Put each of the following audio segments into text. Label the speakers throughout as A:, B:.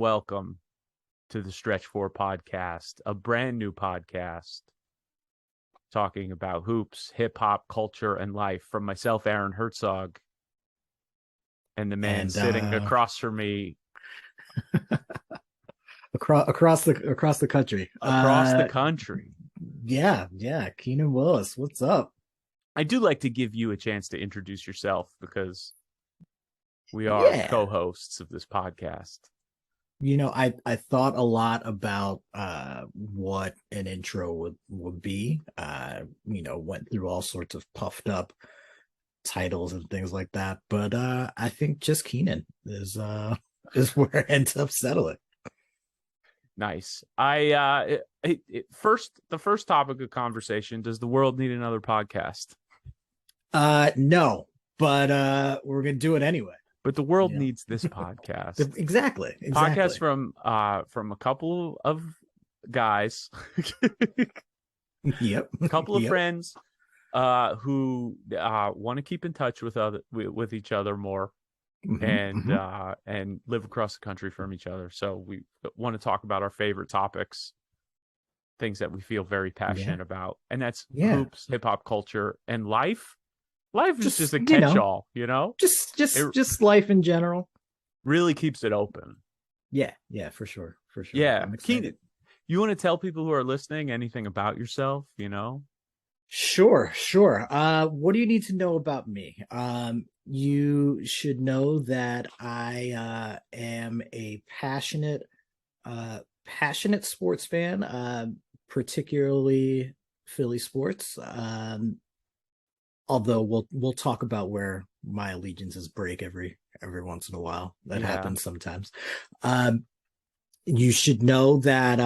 A: welcome to the Stretch 4 podcast, a brand new podcast talking about hoops, hip hop, culture, and life from myself, Aaron Hertzog, and the man sitting across from me.
B: across the country.
A: Across the country.
B: Yeah, Keenan Willis. What's up?
A: I do like to give you a chance to introduce yourself because we are co-hosts of this podcast.
B: You know, I thought a lot about what an intro would be. Went through all sorts of puffed up titles and things like that, but I think just Keenan is where it ends up settling.
A: Nice. The first topic of conversation: does the world need another podcast?
B: No, but we're gonna do it anyway.
A: But the world needs this podcast.
B: Exactly.
A: Podcast from a couple of guys.
B: Yep.
A: A couple of friends who want to keep in touch with each other more and live across the country from each other. So we want to talk about our favorite topics, things that we feel very passionate about. And that's hoops, hip hop culture, and life. Life is just a catch-all,
B: Just life in general.
A: Really keeps it open.
B: Yeah, for sure.
A: Yeah, Keenan, you want to tell people who are listening anything about yourself?
B: Sure. What do you need to know about me? You should know that I am a passionate sports fan, particularly Philly sports. Although we'll talk about where my allegiances break every once in a while. That happens sometimes. You should know that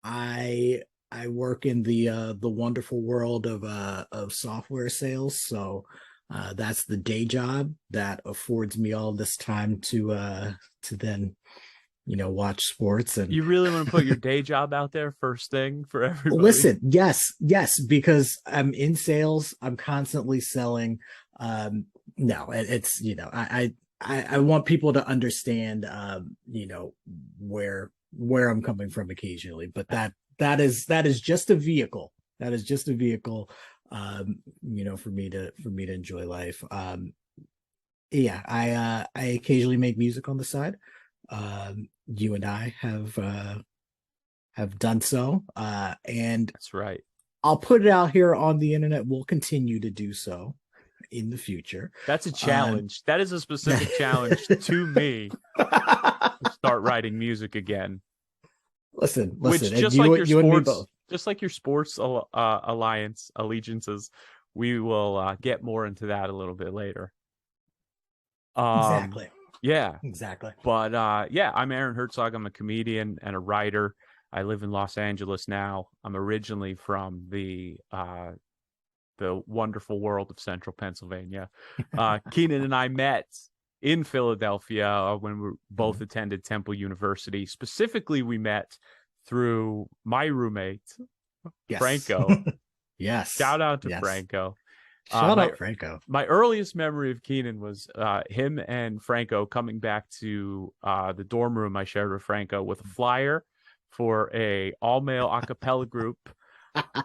B: I work in the wonderful world of software sales. So that's the day job that affords me all this time to then watch sports. And
A: you really want to put your day job out there first thing for everybody?
B: Listen, yes, because I'm in sales. I'm constantly selling. No, it's I want people to understand where I'm coming from occasionally, but that is just a vehicle. That is just a vehicle for me to enjoy life. I occasionally make music on the side. You and I have done so, and
A: that's right.
B: I'll put it out here on the internet. We'll continue to do so in the future.
A: That's a challenge. That is a specific challenge to me to start writing music again.
B: Listen.
A: Which just like your sports allegiances, we will get more into that a little bit later.
B: Exactly.
A: Yeah,
B: exactly.
A: But I'm Aaron Hertzog. I'm a comedian and a writer. I live in Los Angeles now. I'm originally from the wonderful world of Central Pennsylvania. Keenan and I met in Philadelphia when we both attended Temple University. Specifically, we met through my roommate, Franco.
B: Yes.
A: Shout out to Franco.
B: Shout out Franco.
A: My earliest memory of Keenan was him and Franco coming back to the dorm room I shared with Franco with a flyer for a all-male a cappella group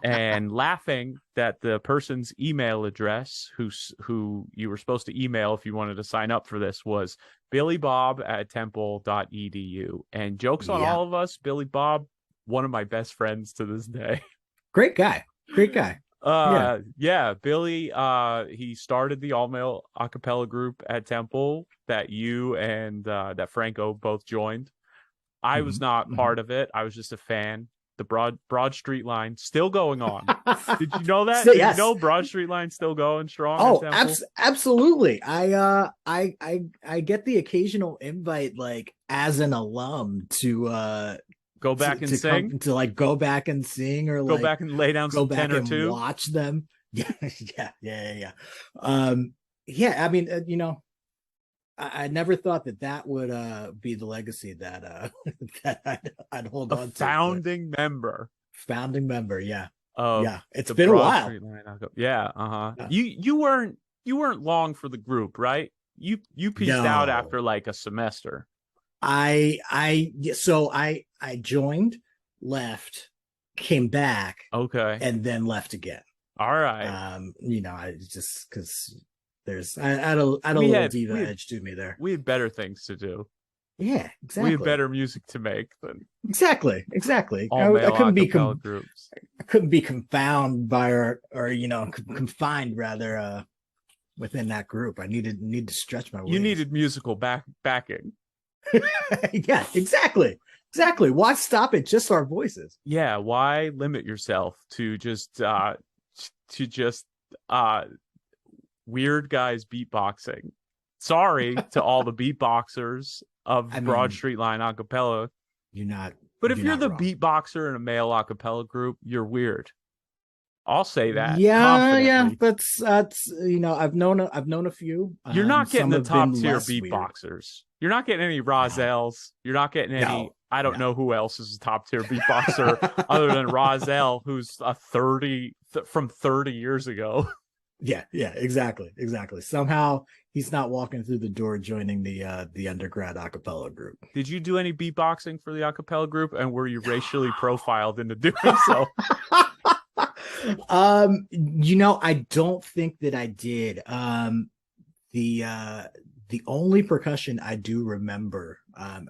A: and laughing that the person's email address who you were supposed to email if you wanted to sign up for this was billybob@temple.edu. And jokes on all of us, Billy Bob, one of my best friends to this day.
B: Great guy.
A: Billy, he started the all-male a cappella group at Temple that you and that Franco both joined. I was not part of it. I was just a fan. The Broad Street Line still going on. Did you know that? Did you know Broad Street Line still going strong?
B: Oh, absolutely. I get the occasional invite, like as an alum, to
A: go back and sing,
B: go back and sing, or
A: go back and lay down some 10 or 2,
B: watch them. Yeah. I mean, I never thought that would be the legacy that I'd hold on to.
A: Founding member.
B: Yeah. It's been a while. You
A: weren't long for the group, right? You pieced out after like a semester.
B: I joined, left, came back,
A: Okay.
B: and then left again.
A: All right.
B: I just because I had a little diva edge to me there.
A: We had better things to do.
B: Yeah, exactly.
A: We had better music to make than
B: exactly.
A: all male acapella groups.
B: I couldn't be confounded by or confined rather within that group. I need to stretch my wings.
A: You needed musical backing.
B: Yeah, exactly. Why stop at just our voices?
A: Yeah, why limit yourself to just weird guys beatboxing? Sorry to all the beatboxers of Broad Street Line acapella. But if you're the beatboxer in a male acapella group, you're weird. I'll say that.
B: Yeah. That's I've known a few.
A: You're not getting the top tier beatboxers. Weird. You're not getting any Rozels. You're not getting any. No, I don't know who else is a top tier beatboxer other than Rozell, who's a 30 from 30 years ago.
B: Yeah, exactly. Somehow he's not walking through the door joining the undergrad acapella group.
A: Did you do any beatboxing for the acapella group, and were you racially profiled into doing so?
B: I don't think that I did. The only percussion I do remember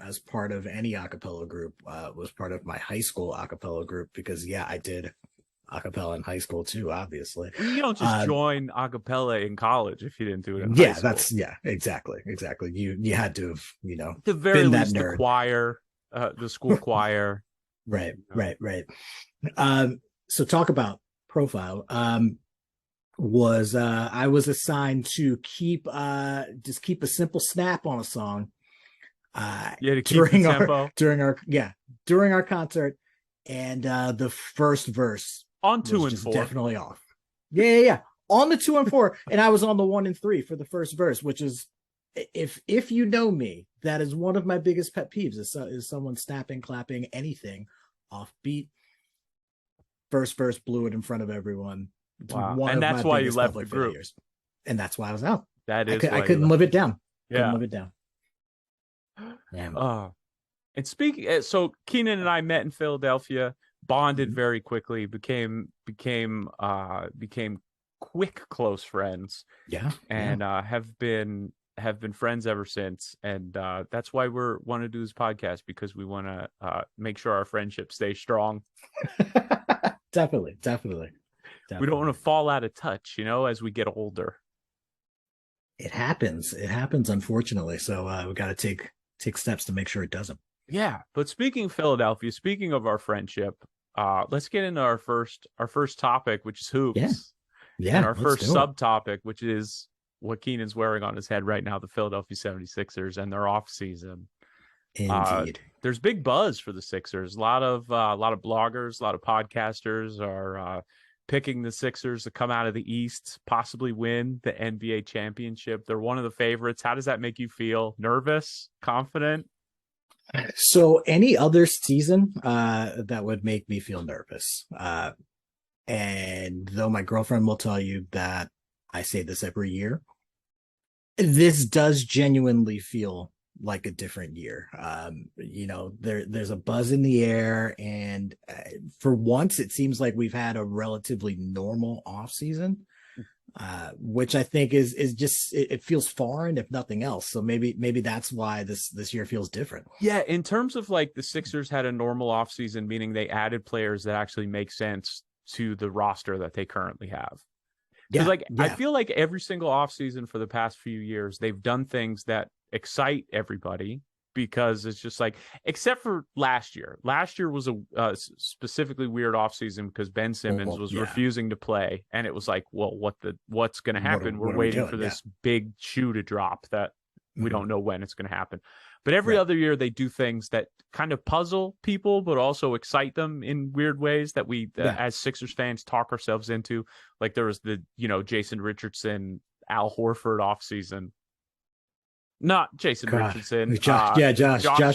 B: as part of any acapella group was part of my high school acapella group, because I did acapella in high school too, obviously.
A: You don't just join acapella in college if you didn't do it in high school.
B: Exactly. You had to have,
A: at the very least, the choir, the school choir.
B: Right. So talk about profile. I was assigned to keep a simple snap on a song during our concert, and the first verse
A: on 2 and 4
B: definitely off. Yeah. On the 2 and 4, and I was on the 1 and 3 for the first verse, which is, if you know me, that is one of my biggest pet peeves is someone snapping, clapping, anything off beat. First verse, blew it in front of everyone.
A: Wow. And that's why you left the group.
B: And that's why I was out.
A: That is
B: I couldn't live it down.
A: Yeah.
B: Couldn't live it down.
A: Damn. And speaking, so Keenan and I met in Philadelphia, bonded very quickly, became quick close friends.
B: Yeah.
A: And have been friends ever since. And that's why we want to do this podcast, because we want to make sure our friendship stays strong.
B: Definitely.
A: We don't want to fall out of touch, as we get older.
B: It happens, unfortunately. So we got to take steps to make sure it doesn't.
A: Yeah. But speaking of Philadelphia, speaking of our friendship, let's get into our first topic, which is hoops.
B: Yeah.
A: And our first subtopic, which is what Keenan's wearing on his head right now, the Philadelphia 76ers and their off season.
B: Indeed.
A: There's big buzz for the Sixers. A lot of bloggers, a lot of podcasters are picking the Sixers to come out of the East, possibly win the NBA championship. They're one of the favorites. How does that make you feel? Nervous? Confident?
B: So any other season that would make me feel nervous. And though my girlfriend will tell you that I say this every year, this does genuinely feel like a different year. There's a buzz in the air, and for once it seems like we've had a relatively normal off season, which I think is just it feels foreign, if nothing else. So maybe that's why this year feels different.
A: Yeah, in terms of like the Sixers had a normal off season, meaning they added players that actually make sense to the roster that they currently have. I feel like every single offseason for the past few years, they've done things that excite everybody, because it's just like, except for last year. Last year was a specifically weird offseason because Ben Simmons was refusing to play. And it was like, well, what's going to happen? We're waiting for this big shoe to drop that we don't know when it's going to happen. But every other year they do things that kind of puzzle people, but also excite them in weird ways that we, as Sixers fans, talk ourselves into. Like there was the, Jason Richardson, Al Horford offseason. Not Jason Richardson.
B: Josh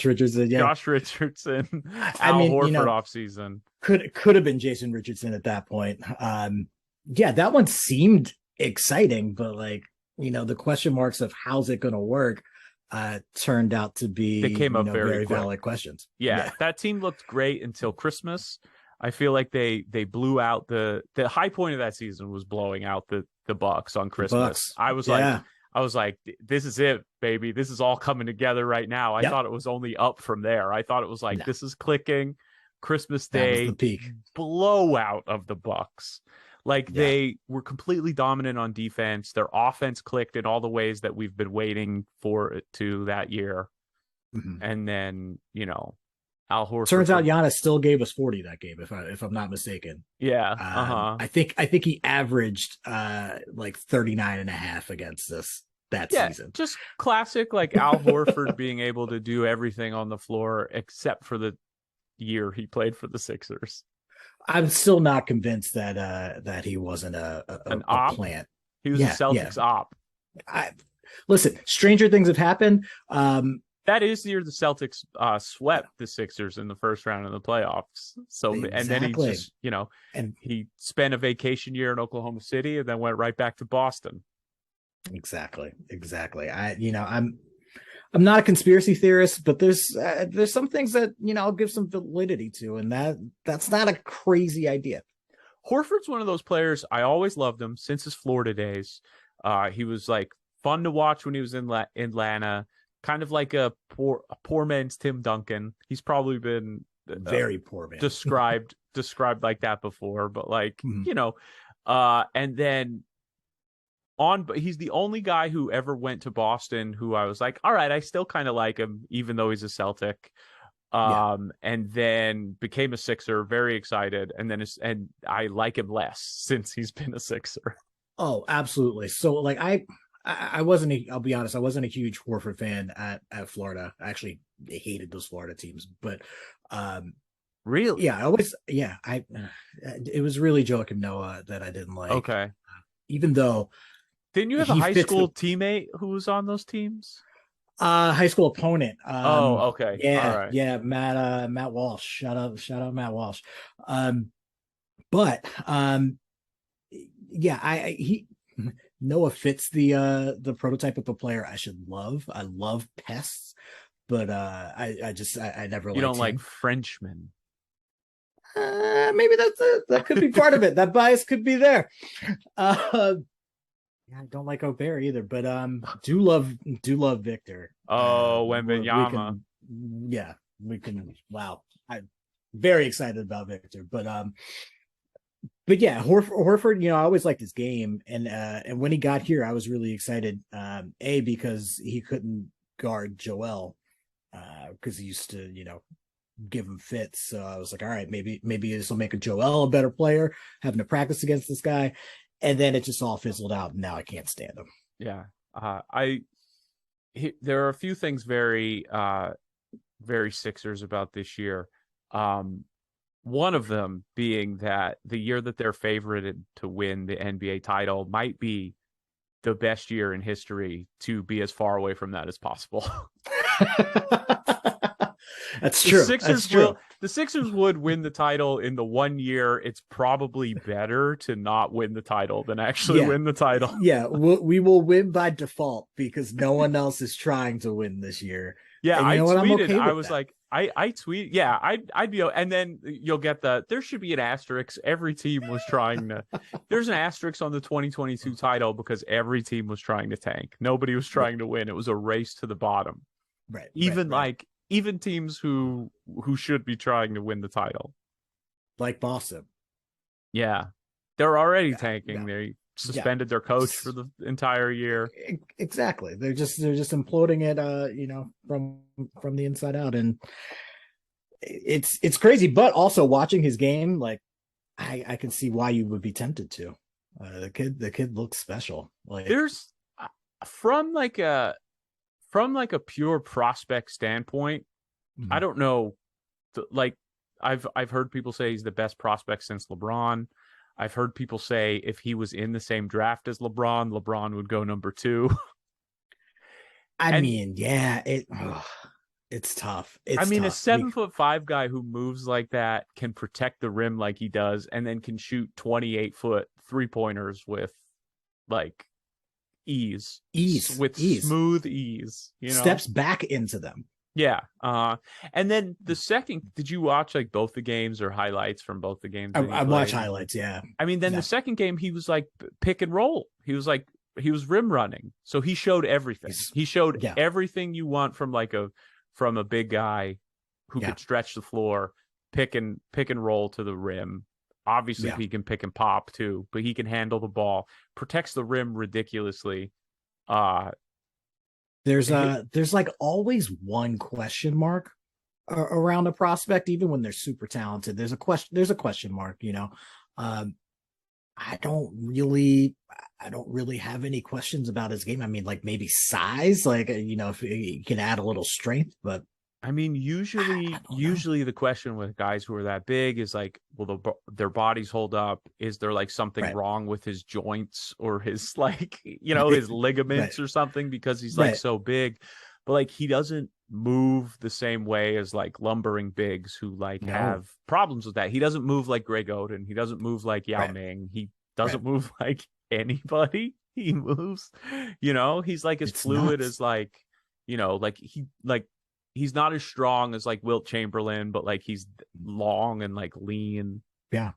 B: Richardson. Yeah.
A: Josh Richardson, Al Horford offseason.
B: Could have been Jason Richardson at that point. That one seemed exciting, but the question marks of how's it going to work turned out to be,
A: They came up very
B: very
A: quick.
B: valid questions.
A: Yeah, that team looked great until Christmas. I feel like they blew out the high point of that season was blowing out the Bucks on
B: The
A: Christmas.
B: Bucks.
A: I was
B: Yeah.
A: like, this is it, baby. This is all coming together right now. I
B: Yep.
A: thought it was only up from there. I thought it was like,
B: No,
A: this is clicking. Christmas
B: that was the
A: Day
B: peak.
A: blowout of the Bucks. Like
B: Yeah.
A: they were completely dominant on defense. Their offense clicked in all the ways that we've been waiting for it to that year.
B: Mhm.
A: And then, Al Horford.
B: Turns out Giannis still gave us 40 that game, if I'm not mistaken.
A: Yeah.
B: I think he averaged like 39 and a half against us that season.
A: Just classic like Al Horford being able to do everything on the floor except for the year he played for the Sixers.
B: I'm still not convinced that he wasn't
A: An
B: a
A: op?
B: plant.
A: He was a Celtics op.
B: Listen, stranger things have happened.
A: That is the year the Celtics swept the Sixers in the first round of the playoffs. So
B: Exactly.
A: And then he just,
B: and
A: he spent a vacation year in Oklahoma City and then went right back to Boston.
B: Exactly. I'm not a conspiracy theorist, but there's some things that I'll give some validity to, and that's not a crazy idea.
A: Horford's one of those players. I always loved him since his Florida days. He was like fun to watch when he was in Atlanta, kind of like a poor man's Tim Duncan. He's probably been
B: very poor man
A: described like that before, but like and then but he's the only guy who ever went to Boston who I was like, all right, I still kind of like him, even though he's a Celtic. And then became a Sixer, very excited. And I like him less since he's been a Sixer.
B: Oh, absolutely. So like I wasn't, I'll be honest, I wasn't a huge Horford fan at Florida. I actually hated those Florida teams, but
A: really?
B: Yeah, it was really Joakim Noah that I didn't like.
A: Okay.
B: Even though
A: didn't you have a high school teammate who was on those teams?
B: High school opponent.
A: Okay.
B: Yeah,
A: all right.
B: Yeah, Matt Walsh. Shout out Matt Walsh. Noah fits the prototype of a player I should love. I love pests, but I never.
A: You don't like Frenchmen.
B: Maybe that could be part of it. That bias could be there. I don't like Gobert either, but do love Victor.
A: Oh, Wembanyama.
B: We can. Wow, I'm very excited about Victor, but yeah, Horford. I always liked his game, and when he got here, I was really excited. Because he couldn't guard Joel, because he used to, give him fits. So I was like, all right, maybe this will make Joel a better player, having to practice against this guy. And then it just all fizzled out, and now I can't stand him.
A: Yeah, there are a few things very, very Sixers about this year. One of them being that the year that they're favored to win the NBA title might be the best year in history to be as far away from that as possible.
B: That's true.
A: The Sixers would win the title in the 1 year. It's probably better to not win the title than actually win the title.
B: Yeah, we will win by default because no one else is trying to win this year.
A: Yeah, I tweeted.
B: Okay,
A: I was like, I tweet. Yeah, I'd be. And then you'll get there should be an asterisk. Every team was trying to. There's an asterisk on the 2022 title because every team was trying to tank. Nobody was trying to win. It was a race to the bottom.
B: Right.
A: Even teams who should be trying to win the title,
B: like Boston.
A: Yeah, they're already tanking. They suspended their coach for the entire year.
B: Exactly. They're just imploding it, from the inside out, and it's crazy. But also watching his game, like I can see why you would be tempted to. The kid looks special. Like
A: there's from a pure prospect standpoint, I don't know. I've heard people say he's the best prospect since LeBron. I've heard people say if he was in the same draft as LeBron would go number 2.
B: It's tough.
A: A 7'5" guy who moves like that can protect the rim like he does, and then can shoot 28-foot 3-pointers with ease,
B: ease
A: with
B: ease
A: smooth ease,
B: steps back into them.
A: Yeah. And then the second, did you watch like both the games or highlights from both the games that he
B: I watch
A: played?
B: highlights. Yeah.
A: I mean, then
B: Yeah.
A: the second game, he was like pick and roll. He was rim running. So he showed everything. He showed everything you want from from a big guy who could stretch the floor, pick and roll to the rim. Obviously, he can pick and pop too, but he can handle the ball, protects the rim ridiculously.
B: There's like always one question mark around a prospect, even when they're super talented. There's a question mark, I don't really have any questions about his game. I mean, like maybe size, like if he can add a little strength, but
A: I mean, usually the question with guys who are that big is like, will their bodies hold up? Is there like something wrong with his joints or his his ligaments or something because he's like so big? But like he doesn't move the same way as like lumbering bigs who have problems with that. He doesn't move like Greg Oden. He doesn't move like Yao Ming. He doesn't move like anybody. He moves, he's like as fluid as he's not as strong as like Wilt Chamberlain, but like he's long and like lean.
B: Yeah.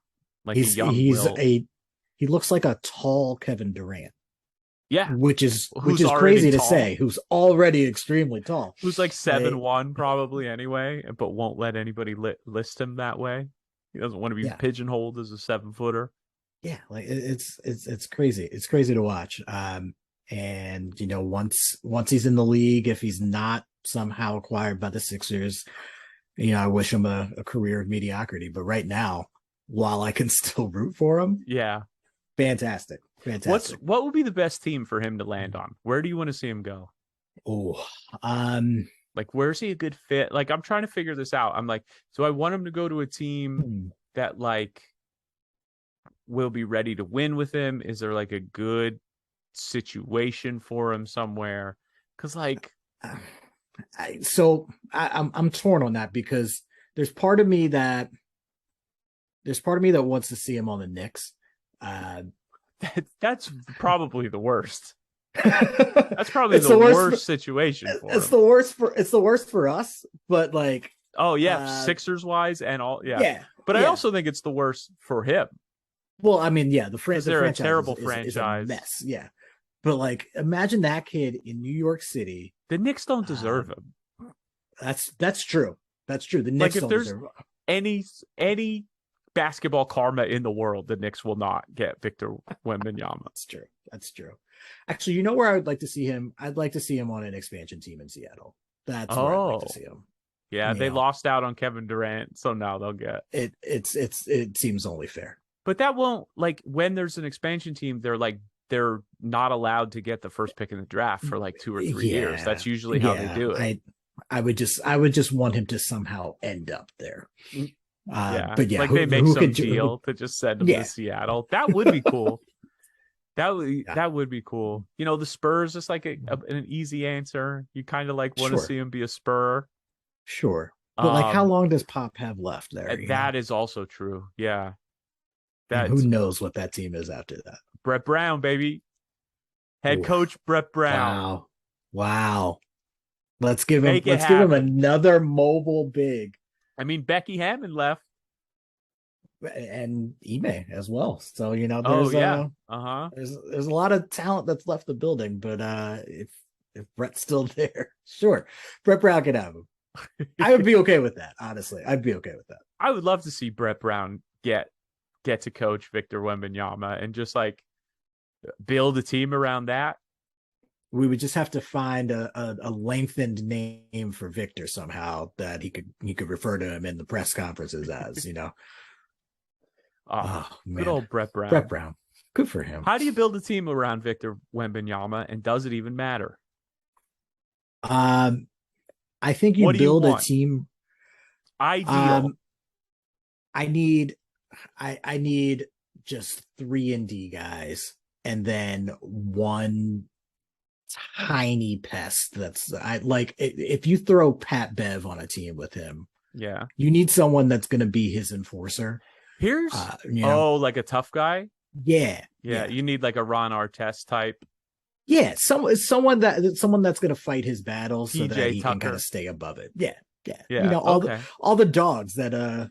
A: Like he
B: looks like a tall Kevin Durant.
A: Yeah.
B: Which is crazy to say, who's already extremely tall.
A: Who's like 7'1" probably anyway, but won't let anybody list him that way. He doesn't want to be pigeonholed as a 7-footer.
B: Yeah, like it's crazy. It's crazy to watch. And once he's in the league, if he's not somehow acquired by the Sixers, I wish him a career of mediocrity. But right now, while I can still root for him, fantastic.
A: What would be the best team for him to land on? Where do you want to see him go? Like where's he a good fit? Like I'm trying to figure this out. I'm like, so I want him to go to a team that like will be ready to win with him. Is there like a good situation for him somewhere? Because like
B: I'm torn on that because there's part of me that wants to see him on the Knicks.
A: That's probably the worst. That's probably the worst situation for him.
B: It's the worst for us, but like
A: Sixers wise and all but
B: I
A: also think it's the worst for him.
B: Well, I mean, the franchise
A: they're a terrible franchise.
B: Is a mess. Yeah. But like imagine that kid in New York City.
A: The Knicks don't deserve him.
B: That's true. That's true. The Knicks don't deserve him.
A: Any basketball karma in the world, the Knicks will not get Victor Wembanyama.
B: That's true. Actually, you know where I would like to see him? I'd like to see him on an expansion team in Seattle. That's where I'd like to see him.
A: Yeah, they lost out on Kevin Durant, so now they'll get
B: it. It seems only fair.
A: But that won't like when there's an expansion team, they're not allowed to get the first pick in the draft for like 2 or 3 years. That's usually how they do it.
B: I would just want him to somehow end up there. But
A: like they make some deal to just send him to Seattle. That would be cool. That would be cool. The Spurs is like an easy answer. You kind of like want to see him be a Spur.
B: Sure. But like how long does Pop have left there?
A: That is also true. Yeah.
B: Who knows what that team is after that?
A: Brett Brown, baby. Head coach Brett Brown.
B: Wow. Let's give him another mobile big.
A: I mean, Becky Hammond left.
B: And Ime as well. So, there's there's a lot of talent that's left the building, but if Brett's still there, sure. Brett Brown can have him. I would be okay with that, honestly. I'd be okay with that.
A: I would love to see Brett Brown get to coach Victor Wembanyama and just like build a team around that.
B: We would just have to find a lengthened name for Victor somehow that he could refer to him in the press conferences as,
A: Good old Brett Brown.
B: Brett Brown. Good for him.
A: How do you build a team around Victor Wembanyama, and does it even matter?
B: I think you build a team.
A: Ideal.
B: I need just 3-and-D guys, and then one tiny pest that's if you throw Pat Bev on a team with him, you need someone that's going to be his enforcer.
A: Here's like a tough guy.
B: Yeah.
A: You need like a Ron Artest type.
B: Yeah, someone that's going to fight his battles so that
A: PJ
B: he can kind of
A: Tucker.
B: stay above it. Yeah, yeah.
A: Yeah. Okay.
B: All the dogs that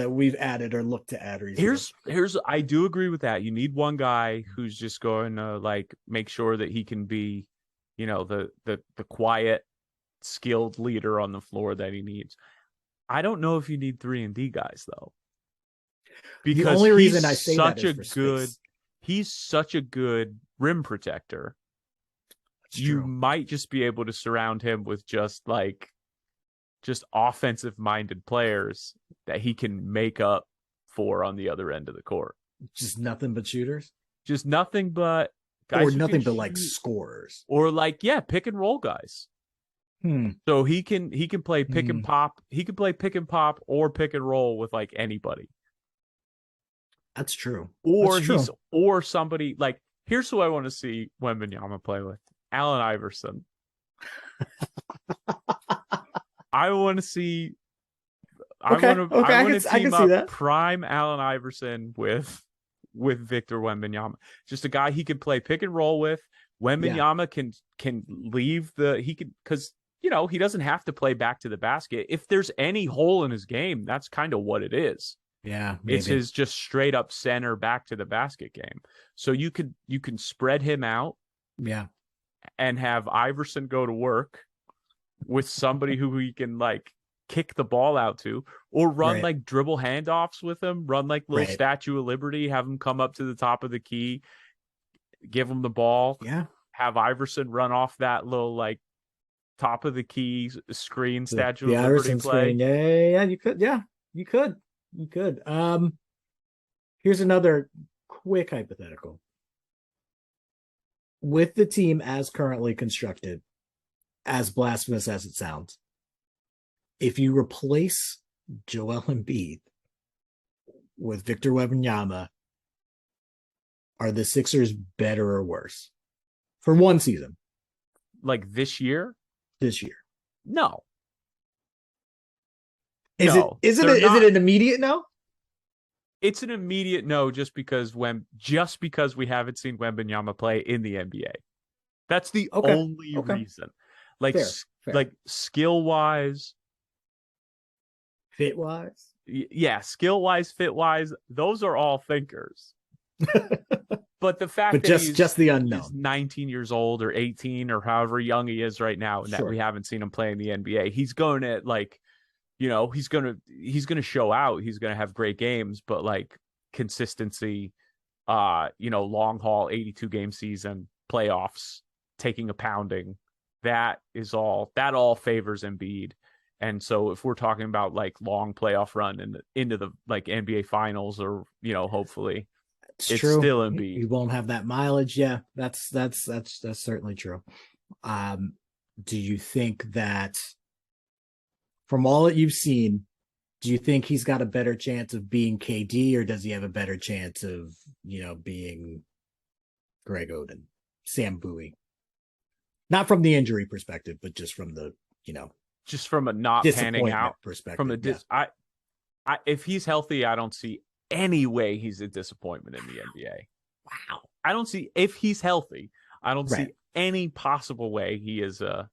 B: we've added or looked to add recently.
A: Here's I do agree with that. You need one guy who's just going to like make sure that he can be, the quiet, skilled leader on the floor that he needs. I don't know if you need 3-and-D guys though.
B: The
A: Because
B: only reason I say that is for space.
A: He's such a good rim protector. You might just be able to surround him with just offensive minded players that he can make up for on the other end of the court.
B: Just nothing but shooters?
A: Just nothing but guys.
B: Or nothing but like scorers.
A: Or pick and roll guys. So he can play pick and pop. He can play pick and pop or pick and roll with like anybody.
B: That's true.
A: Or somebody like, here's who I want to see Wembanyama play with. Allen Iverson. I want to see. I want to team up prime Allen Iverson with Victor Wembanyama. Just a guy he can play pick and roll with. Wembanyama can leave because he doesn't have to play back to the basket. If there's any hole in his game, that's kind of what it is.
B: Yeah, maybe.
A: It's his just straight up center back to the basket game. So you can spread him out.
B: Yeah.
A: And have Iverson go to work with somebody who he can like kick the ball out to, or run like dribble handoffs with him, run like little Statue of Liberty, have him come up to the top of the key, give him the ball.
B: Yeah.
A: Have Iverson run off that little like top of the key screen Statue of Liberty
B: Iverson
A: play.
B: Screen. Yeah, you could. Yeah, you could. Here's another quick hypothetical. With the team as currently constructed, as blasphemous as it sounds, if you replace Joel Embiid with Victor Wembanyama, are the Sixers better or worse for one season?
A: Like this year?
B: This year.
A: No.
B: Is it an immediate no?
A: It's an immediate no, just because we haven't seen Wembanyama play in the NBA. That's the only reason. Like
B: fair.
A: Like skill wise,
B: fit wise.
A: Yeah, skill wise, fit wise, those are all thinkers. But the fact that
B: just the unknown.
A: He's 19 years old or 18 or however young he is right now, and that we haven't seen him play in the NBA. He's going to he's gonna show out. He's gonna have great games, but like consistency, long haul, 82 game season, playoffs, taking a pounding, that all favors Embiid. And so if we're talking about like long playoff run and into the like NBA finals, or hopefully it's
B: true.
A: Still Embiid.
B: You won't have that mileage. Yeah, that's certainly true. Do you think that, from all that you've seen, do you think he's got a better chance of being KD, or does he have a better chance of, being Greg Oden, Sam Bowie? Not from the injury perspective, but just from the,
A: just from a not panning out
B: perspective.
A: From a if he's healthy, I don't see any way he's a disappointment in the NBA.
B: Wow.
A: I don't see, if he's healthy, I don't see any possible way he's a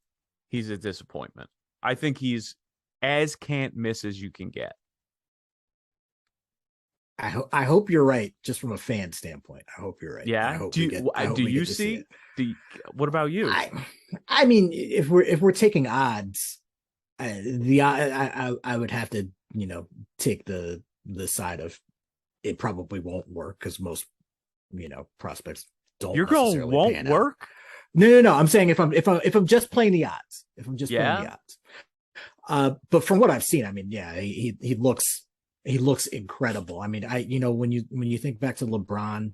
A: disappointment. I think he's as can't miss as you can get.
B: I hope you're right, just from a fan standpoint. I hope you're right.
A: Yeah. What about you?
B: I mean, if we're taking odds, I would have to, take the side of it probably won't work, because most, prospects don't.
A: Your goal won't work?
B: No. I'm saying if I'm just playing the odds, playing the odds. But from what I've seen, I mean, yeah, he looks incredible. I mean, when you think back to LeBron,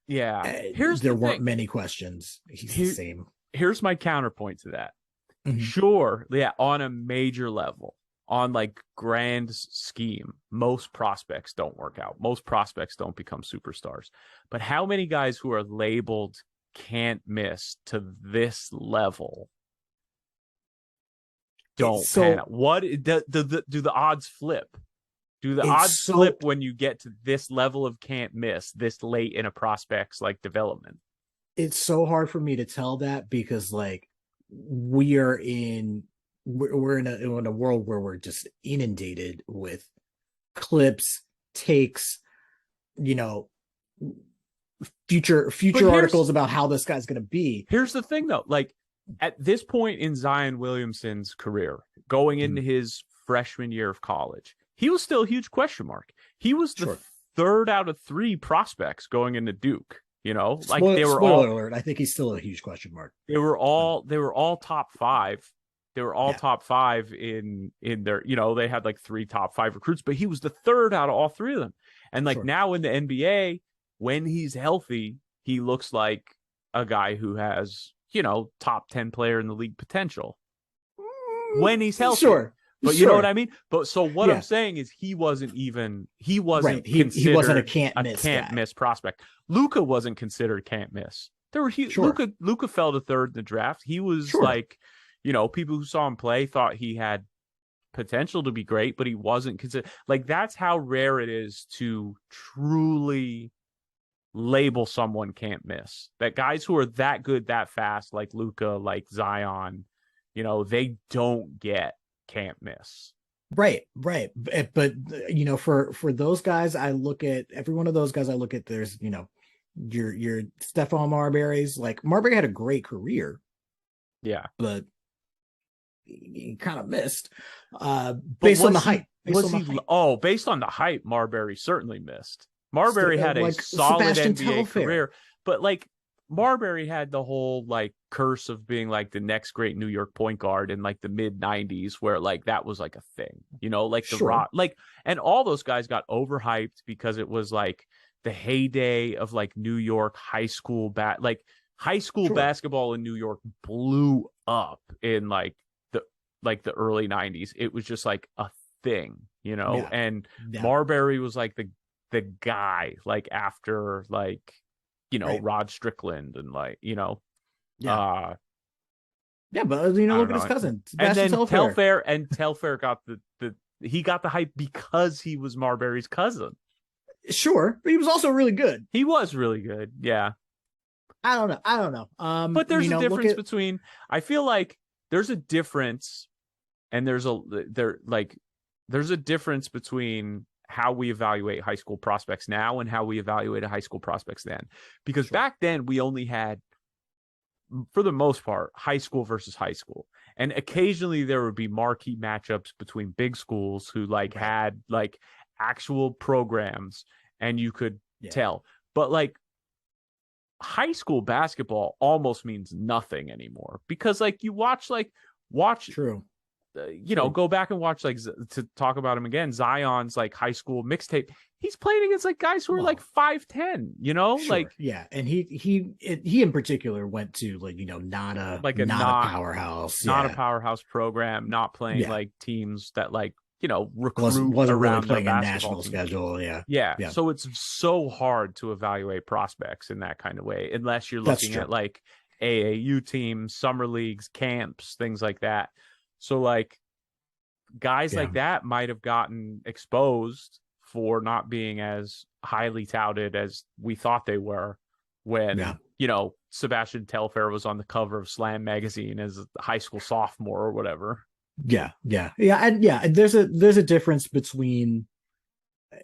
B: there weren't many questions. He's the same.
A: Here's my counterpoint to that.
B: Mm-hmm.
A: Sure, yeah, on a major level, on like grand scheme, most prospects don't work out. Most prospects don't become superstars. But how many guys who are labeled can't miss to this level don't pan out? What do the odds flip? Do the odds flip when you get to this level of can't miss this late in a prospect's like development?
B: it's so hard for me to tell that because like we are in we're in a world where we're just inundated with clips, takes, you know,
A: But
B: future articles about how this guy's going to be.
A: here's the thing though, like at this point in Zion Williamson's career, going into his freshman year of college, he was still a huge question mark. He was the third out of three prospects going into Duke. You know, like they were
B: spoiler alert. I think he's still a huge question mark.
A: They were all top five. They were all top five in their, you know, they had like three top five recruits, but he was the third out of all three of them. And like now in the NBA, when he's healthy, he looks like a guy who has, you know, top 10 player in the league potential when he's healthy. But you know what I mean? But so what I'm saying is he wasn't considered
B: he wasn't a can't
A: miss prospect. Luka wasn't considered can't miss. There were Luka fell to third in the draft. He was like, you know, people who saw him play thought he had potential to be great, but he wasn't considered. Like that's how rare it is to truly label someone can't miss. That guys who are that good that fast, like Luka, like Zion, you know, they don't get can't miss.
B: Right. But you know, for those guys, I look at every one of those guys. I look at there's, you know, your Stephon Marbury's. Like Marbury had a great career, but he kind of missed. Based on the hype.
A: Based on the hype, Marbury certainly missed. Marbury had a solid NBA career, but like Marbury had the whole like curse of being like the next great New York point guard in like the mid 90s where like that was like a thing, you know, like the Rock, like, and all those guys got overhyped because it was like the heyday of like New York high school basketball in New York blew up in like the early 90s. It was just like a thing, you know, and Marbury was like the guy like after like, you know, Rod Strickland and like, you know,
B: but you know, look at his cousin, Sebastian
A: and then Telfair got he got the hype because he was Marbury's cousin.
B: Sure, but he was also really good.
A: He was really good. Yeah.
B: I don't know.
A: But there's a difference between. I feel like there's a difference, and there's a difference between how we evaluate high school prospects now and how we evaluated high school prospects then. Because back then we only had, for the most part, high school versus high school. And occasionally there would be marquee matchups between big schools who like had like actual programs and you could tell. But like high school basketball almost means nothing anymore because like you watch
B: True.
A: You know, go back and watch like to talk about him again. Zion's like high school mixtape. He's playing against like guys who are like 5'10", you know, like
B: and he in particular went to like, you know, not a powerhouse
A: program, not playing like teams that like, you know, wasn't
B: really playing a national schedule.
A: So it's so hard to evaluate prospects in that kind of way unless you're looking at like AAU teams, summer leagues, camps, things like that. So like guys like that might have gotten exposed for not being as highly touted as we thought they were when, you know, Sebastian Telfair was on the cover of Slam magazine as a high school sophomore or whatever.
B: And there's a difference between,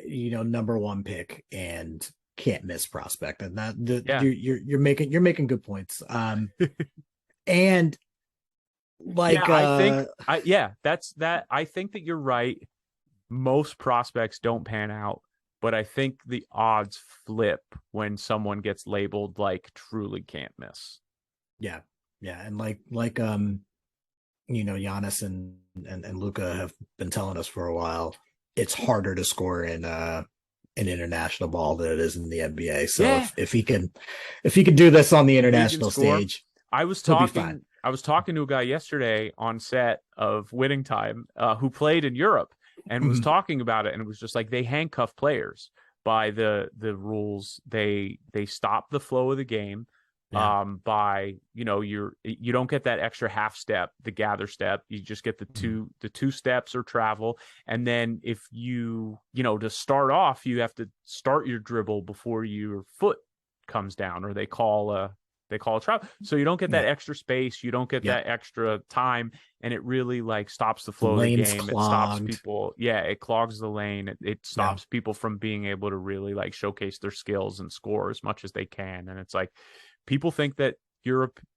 B: you know, number one pick and can't miss prospect, and that you're making good points. And like I think that you're right. Most prospects don't pan out, but I think the odds flip when someone gets labeled like truly can't miss. And like you know, Giannis and Luka have been telling us for a while, it's harder to score in international ball than it is in the NBA. So if he can do this on the international stage,
A: I was talking to a guy yesterday on set of Winning Time who played in Europe and was talking about it, and it was just like they handcuff players by the rules. They stop the flow of the game by, you know, you don't get that extra half step, the gather step. You just get the two steps or travel, and then if you know, to start off, you have to start your dribble before your foot comes down, or they call They call it travel. So you don't get that extra space. You don't get
B: Yeah.
A: that extra time. And it really like stops the flow of the
B: lane's
A: game.
B: clogged.
A: It stops people. Yeah, it clogs the lane. It stops people from being able to really like showcase their skills and score as much as they can. And it's like people think that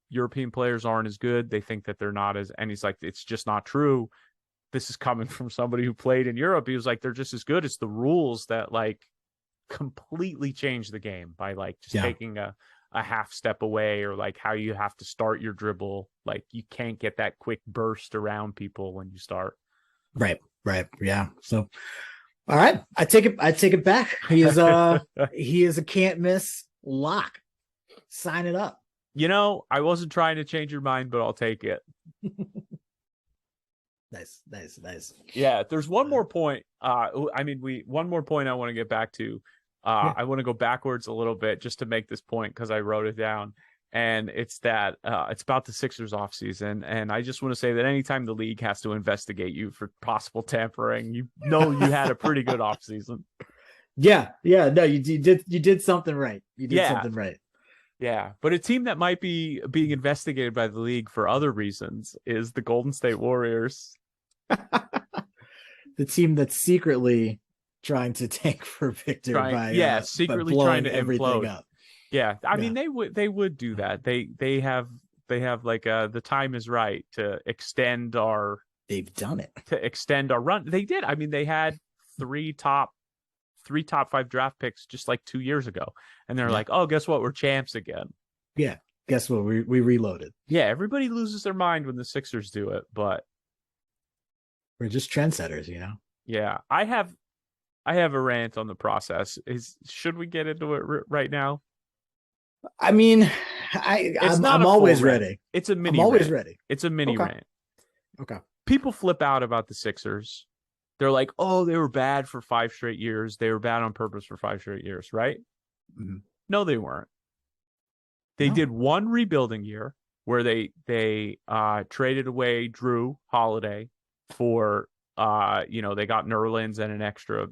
A: European players aren't as good. They think that they're not as, and he's like, it's just not true. This is coming from somebody who played in Europe. He was like, they're just as good. It's the rules that like completely change the game by like just taking a half step away, or like how you have to start your dribble. Like you can't get that quick burst around people when you start.
B: Right. Yeah. So, all right, I take it back. He is a can't miss lock. Sign it up.
A: You know, I wasn't trying to change your mind, but I'll take it.
B: Nice.
A: Yeah, there's one more point. One more point I want to get back to. I want to go backwards a little bit just to make this point because I wrote it down. And it's that it's about the Sixers offseason. And I just want to say that anytime the league has to investigate you for possible tampering, you know you had a pretty good offseason.
B: Yeah. No, you did something right. You did something right.
A: Yeah, but a team that might be being investigated by the league for other reasons is the Golden State Warriors.
B: The team that's secretly trying to tank for Victor
A: secretly
B: by
A: trying to
B: everything
A: implode.
B: Up.
A: Yeah, I mean they would do that. They have like the time is right to extend our.
B: They've done it
A: to extend our run. They did. I mean, they had three top 5 draft picks just like 2 years ago, and they're like, oh, guess what? We're champs again.
B: Yeah, guess what? We reloaded.
A: Yeah, everybody loses their mind when the Sixers do it, but
B: we're just trendsetters, you know.
A: Yeah, I have a rant on the process. Should we get into it right now?
B: I mean, I'm always ready.
A: It's a mini.
B: I'm always
A: rant.
B: ready.
A: It's a mini rant.
B: Okay.
A: People flip out about the Sixers. They're like, oh, they were bad for 5 straight years. They were bad on purpose for 5 straight years, right?
B: Mm-hmm.
A: No, they weren't. They did one rebuilding year where they traded away Drew Holiday for they got Nerlens and an extra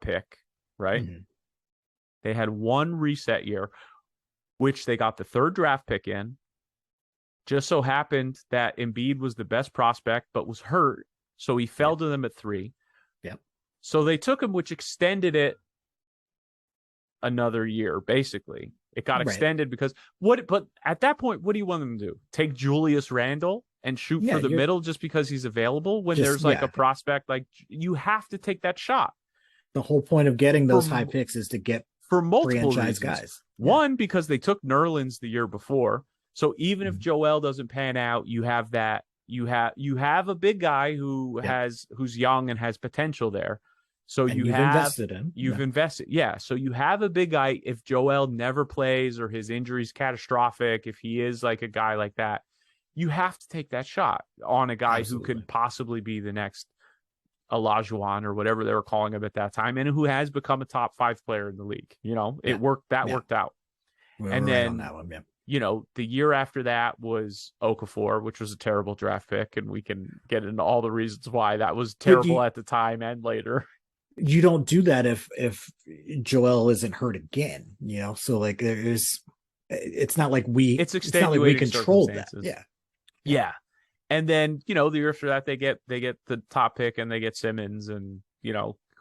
A: pick, right?
B: Mm-hmm.
A: They had one reset year, which they got the 3rd draft pick in. Just so happened that Embiid was the best prospect, but was hurt, so he fell to them at 3.
B: Yep.
A: So they took him, which extended it another year, basically. It got extended because but at that point, what do you want them to do? Take Julius Randle and shoot for the middle just because he's available when there's like a prospect? Like, you have to take that shot.
B: The whole point of getting those high picks is to get
A: for multiple
B: franchise
A: reasons.
B: Guys.
A: One, because they took Nerlens the year before. So even if Joel doesn't pan out, you have that. You have a big guy who's young and has potential there. So you've
B: invested in.
A: Invested. Yeah. So you have a big guy. If Joel never plays or his injury is catastrophic, if he is like a guy like that, you have to take that shot on a guy who could possibly be the next Olajuwon or whatever they were calling him at that time, and who has become a top 5 player in the league. You know, it worked. That worked out.
B: And then that one,
A: the year after that was Okafor, which was a terrible draft pick, and we can get into all the reasons why that was terrible at the time and later.
B: You don't do that if Joel isn't hurt again, you know. So like it's not like we control that. Yeah. And then, the year after that they get the top pick and they get Simmons, and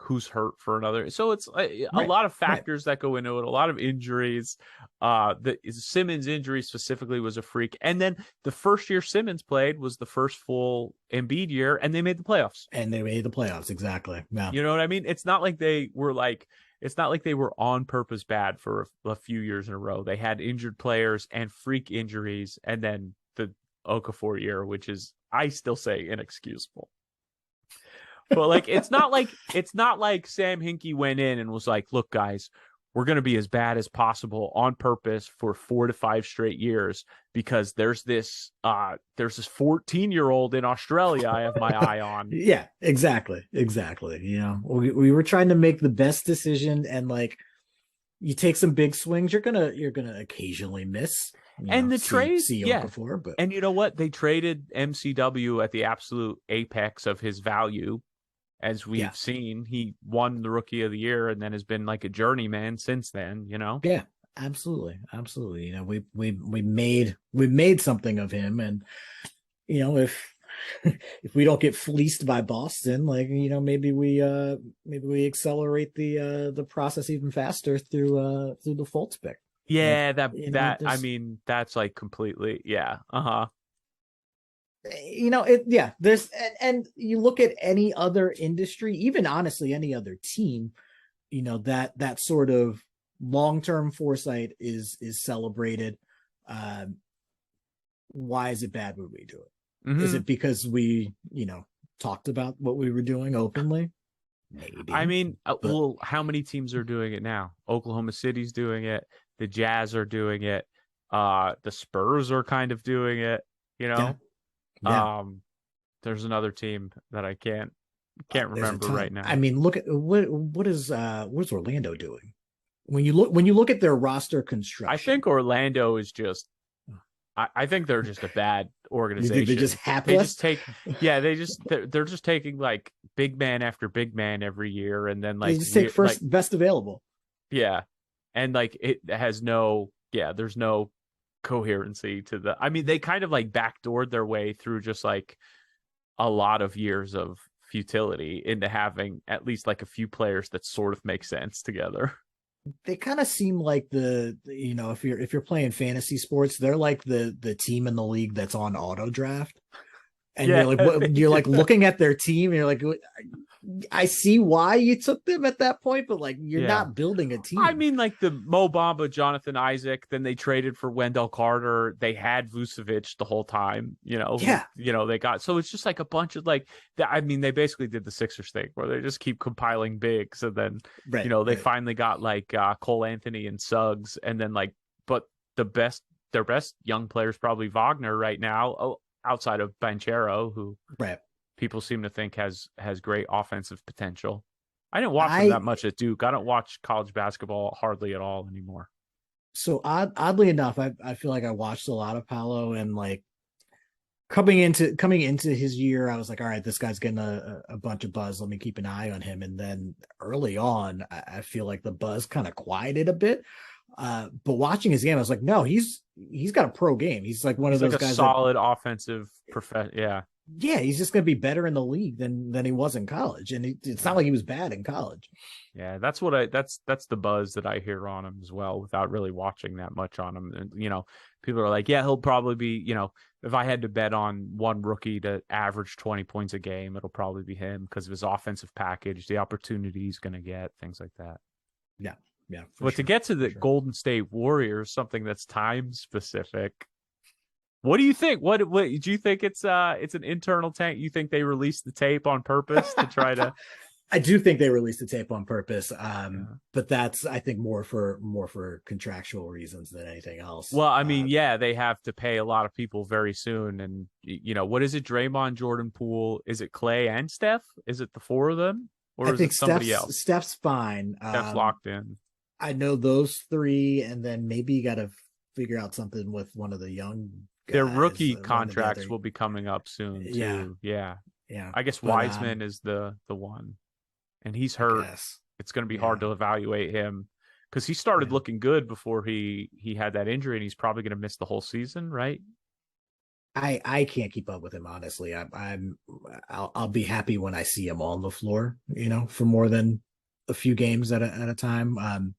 B: who's hurt for another. So it's a lot of factors that go into it, a lot of injuries. The Simmons injury specifically was a freak. And then the first year Simmons played was the first full Embiid year, and they made the playoffs. Exactly. Yeah.
A: You know what I mean? It's not like they were on purpose bad for a few years in a row. They had injured players and freak injuries, and then the Okafor year, which is, I still say, inexcusable. But it's not like Sam Hinkie went in and was like, look, guys, we're going to be as bad as possible on purpose for 4 to 5 straight years because there's this 14-year-old in Australia I have my eye on.
B: Yeah, exactly. We were trying to make the best decision, and you take some big swings, you're gonna occasionally miss.
A: And the trade,
B: Okafor, but...
A: And you know what? They traded MCW at the absolute apex of his value. As we've seen, he won the Rookie of the Year and then has been like a journeyman since then,
B: Yeah, Absolutely. You know, we made something of him, and you know, if if we don't get fleeced by Boston, like, you know, maybe we accelerate the process even faster through the Fultz pick. Like,
A: Yeah,
B: you know,
A: that I
B: there's,
A: mean, that's like completely, yeah. Uh-huh.
B: you know, it, yeah, there's, and you look at any other industry, even honestly any other team, you know, that sort of long-term foresight is celebrated. um why is it bad when we do it? Is
A: Hmm.
B: it because we, you know, talked about what we were doing openly?
A: I
B: Maybe.
A: mean,
B: But
A: well, how many teams are doing it now? Oklahoma City's doing it. The Jazz are doing it. The Spurs are kind of doing it, you
B: yeah,
A: know?
B: yeah.
A: Um, there's another team that I can't
B: There's a
A: remember right
B: ton. I
A: now.
B: mean, look at what is Orlando doing? When you look at their roster
A: I
B: construction,
A: think Orlando is just I think they're just a bad
B: you think they're just
A: organization. They
B: hapless?
A: just take yeah, they're just taking like big man after big man every year and then
B: They
A: like
B: just take
A: weird like
B: first best available.
A: yeah. And like it has no yeah, there's no coherency to the I mean they kind of like backdoored their way through just like a lot of years of futility into having at least like a few players that sort of make sense together.
B: They kind of seem like you know, if you're playing fantasy sports, they're like the team in the league that's on auto draft. And you're
A: Yeah,
B: like,
A: they
B: what, you're
A: do.
B: like looking at their team and you're like, I see why you took them at that point, but like, you're
A: Yeah.
B: not building a
A: I
B: team.
A: mean, like the Mo Bamba, Jonathan Isaac, then they traded for Wendell Carter. They had Vucevic the whole time,
B: Yeah,
A: they got. So it's just like a bunch of like, I mean, they basically did the Sixers thing where they just keep compiling bigs. And then,
B: right,
A: they
B: right.
A: finally got like Cole Anthony and Suggs. And then like, but their best young players probably Wagner right now, outside of Banchero, who
B: Right.
A: people seem to think has great offensive potential. I didn't watch them
B: I
A: that much at Duke. I don't watch college basketball hardly at all anymore.
B: Oddly enough, I feel like I watched a lot of Paolo, and like coming into his year, I was like, all right, this guy's getting a bunch of buzz. Let me keep an eye on him. And then early on, I feel like the buzz kind of quieted a bit. But watching his game, I was like, no, he's got a pro game. He's like one of
A: He's like
B: those
A: a
B: guys that,
A: solid offensive yeah.
B: yeah, he's just going to be better in the league than he was in college. And it's not like he was bad in college.
A: Yeah, that's the buzz that I hear on him as well without really watching that much on him. And people are like, yeah, he'll probably be, if I had to bet on one rookie to average 20 points a game, it'll probably be him because of his offensive package, the opportunity he's going to get, things like that.
B: Yeah, yeah.
A: But to get to the Golden State Warriors, something that's time specific. What do you think? What do you think it's an internal tank? You think they released the tape on purpose to try to
B: I do think they released the tape on purpose,
A: yeah.
B: but that's, I think, more for contractual reasons than anything else.
A: Well, I mean, yeah, they have to pay a lot of people very soon, and what is it? Draymond, Jordan Poole, is it Clay and Steph? Is it the four of them,
B: I
A: or is
B: think
A: it somebody else?
B: Steph's fine.
A: Steph's locked in.
B: I know those three, and then maybe you got to figure out something with one of the young
A: Their
B: guys.
A: rookie
B: One of the
A: contracts
B: other,
A: will be coming up soon
B: yeah,
A: too. Yeah,
B: yeah.
A: I guess
B: But
A: Wiseman is the one, and he's
B: I
A: hurt.
B: guess,
A: It's going to be
B: yeah,
A: hard to evaluate him because he started
B: yeah.
A: looking good before he had that injury, and he's probably going to miss the whole season, right?
B: I can't keep up with him, honestly. I'll be happy when I see him on the floor, you know, for more than a few games at a time.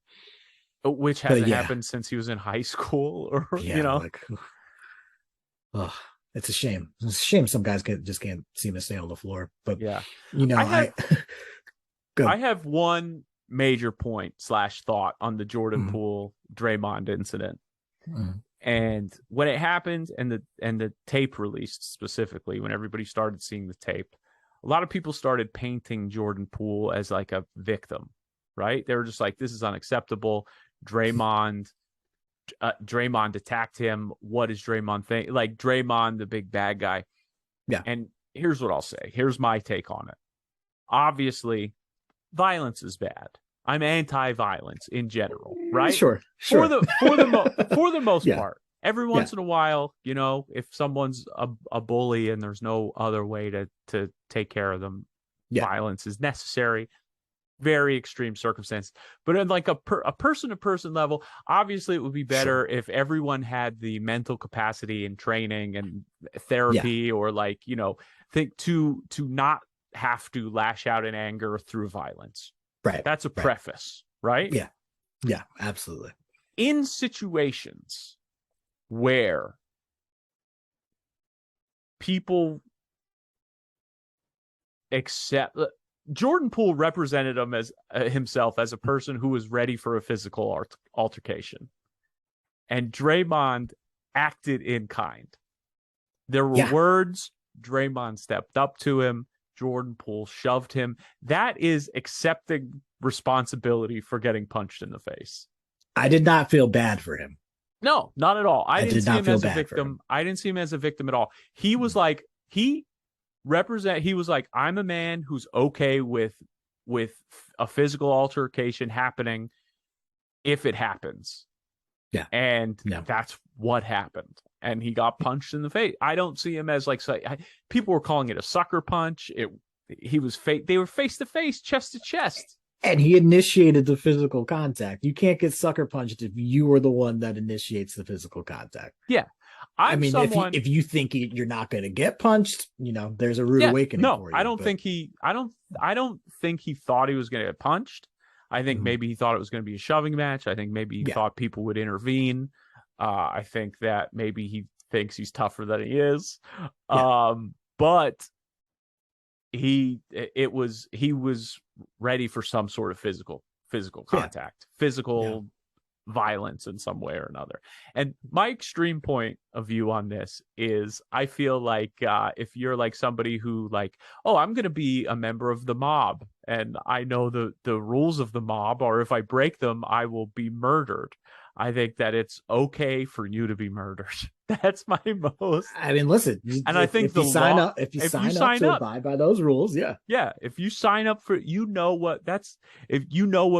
A: Which
B: But
A: hasn't
B: yeah,
A: happened since he was in high school, or
B: yeah, like, oh, it's a shame. It's a shame some guys just can't seem to stay on the floor. But
A: yeah.
B: you know,
A: I have
B: go.
A: I have one major point / thought on the Jordan
B: Mm,
A: Poole Draymond incident.
B: mm,
A: And when it happened and the tape released specifically, when everybody started seeing the tape, a lot of people started painting Jordan Poole as like a victim, right? They were just like, this is unacceptable. Draymond attacked him. What is Draymond think? Like Draymond, the big bad guy.
B: yeah,
A: And here's what I'll say. Here's my take on it. Obviously, violence is bad. I'm anti-violence in general, right?
B: sure.
A: For the most
B: Yeah,
A: part. Every
B: yeah,
A: once in a while, if someone's a bully and there's no other way to take care of them,
B: yeah,
A: violence is necessary. very extreme circumstance. But in like a person-to-person level, obviously it would be better if everyone had the mental capacity and training and therapy, or like, think to not have to lash out in anger through violence.
B: Right.
A: That's a preface, right?
B: Yeah. Yeah, absolutely.
A: In situations where people accept, Jordan Poole represented him as himself as a person who was ready for a physical altercation, and Draymond acted in kind. There were words. Draymond stepped up to him. Jordan Poole shoved him. That is accepting responsibility for getting punched in the face.
B: I did not feel bad for him.
A: No, not at all. I didn't see him as a victim. I didn't see him as a victim at all. He was like, he was like, I'm a man who's okay with a physical altercation happening if it happens.
B: Yeah.
A: And that's what happened. And he got punched in the face. I don't see him as like, people were calling it a sucker punch. They were face to face, chest to chest.
B: And he initiated the physical contact. You can't get sucker punched if you were the one that initiates the physical contact.
A: Yeah.
B: If you think you're not going to get punched, there's a rude awakening for you.
A: I don't think he thought he was going to get punched. I think maybe he thought it was going to be a shoving match. I think maybe he thought people would intervene. I think that maybe he thinks he's tougher than he is. But he was ready for some sort of physical contact, physical violence in some way or another. And my extreme point of view on this is, I feel like if you're like somebody who like, oh, I'm going to be a member of the mob and I know the rules of the mob, or if I break them, I will be murdered. I think that it's okay for you to be murdered. That's my most.
B: I mean, listen,
A: and I think
B: if you sign up to abide by those rules,
A: if you sign up for, if you know what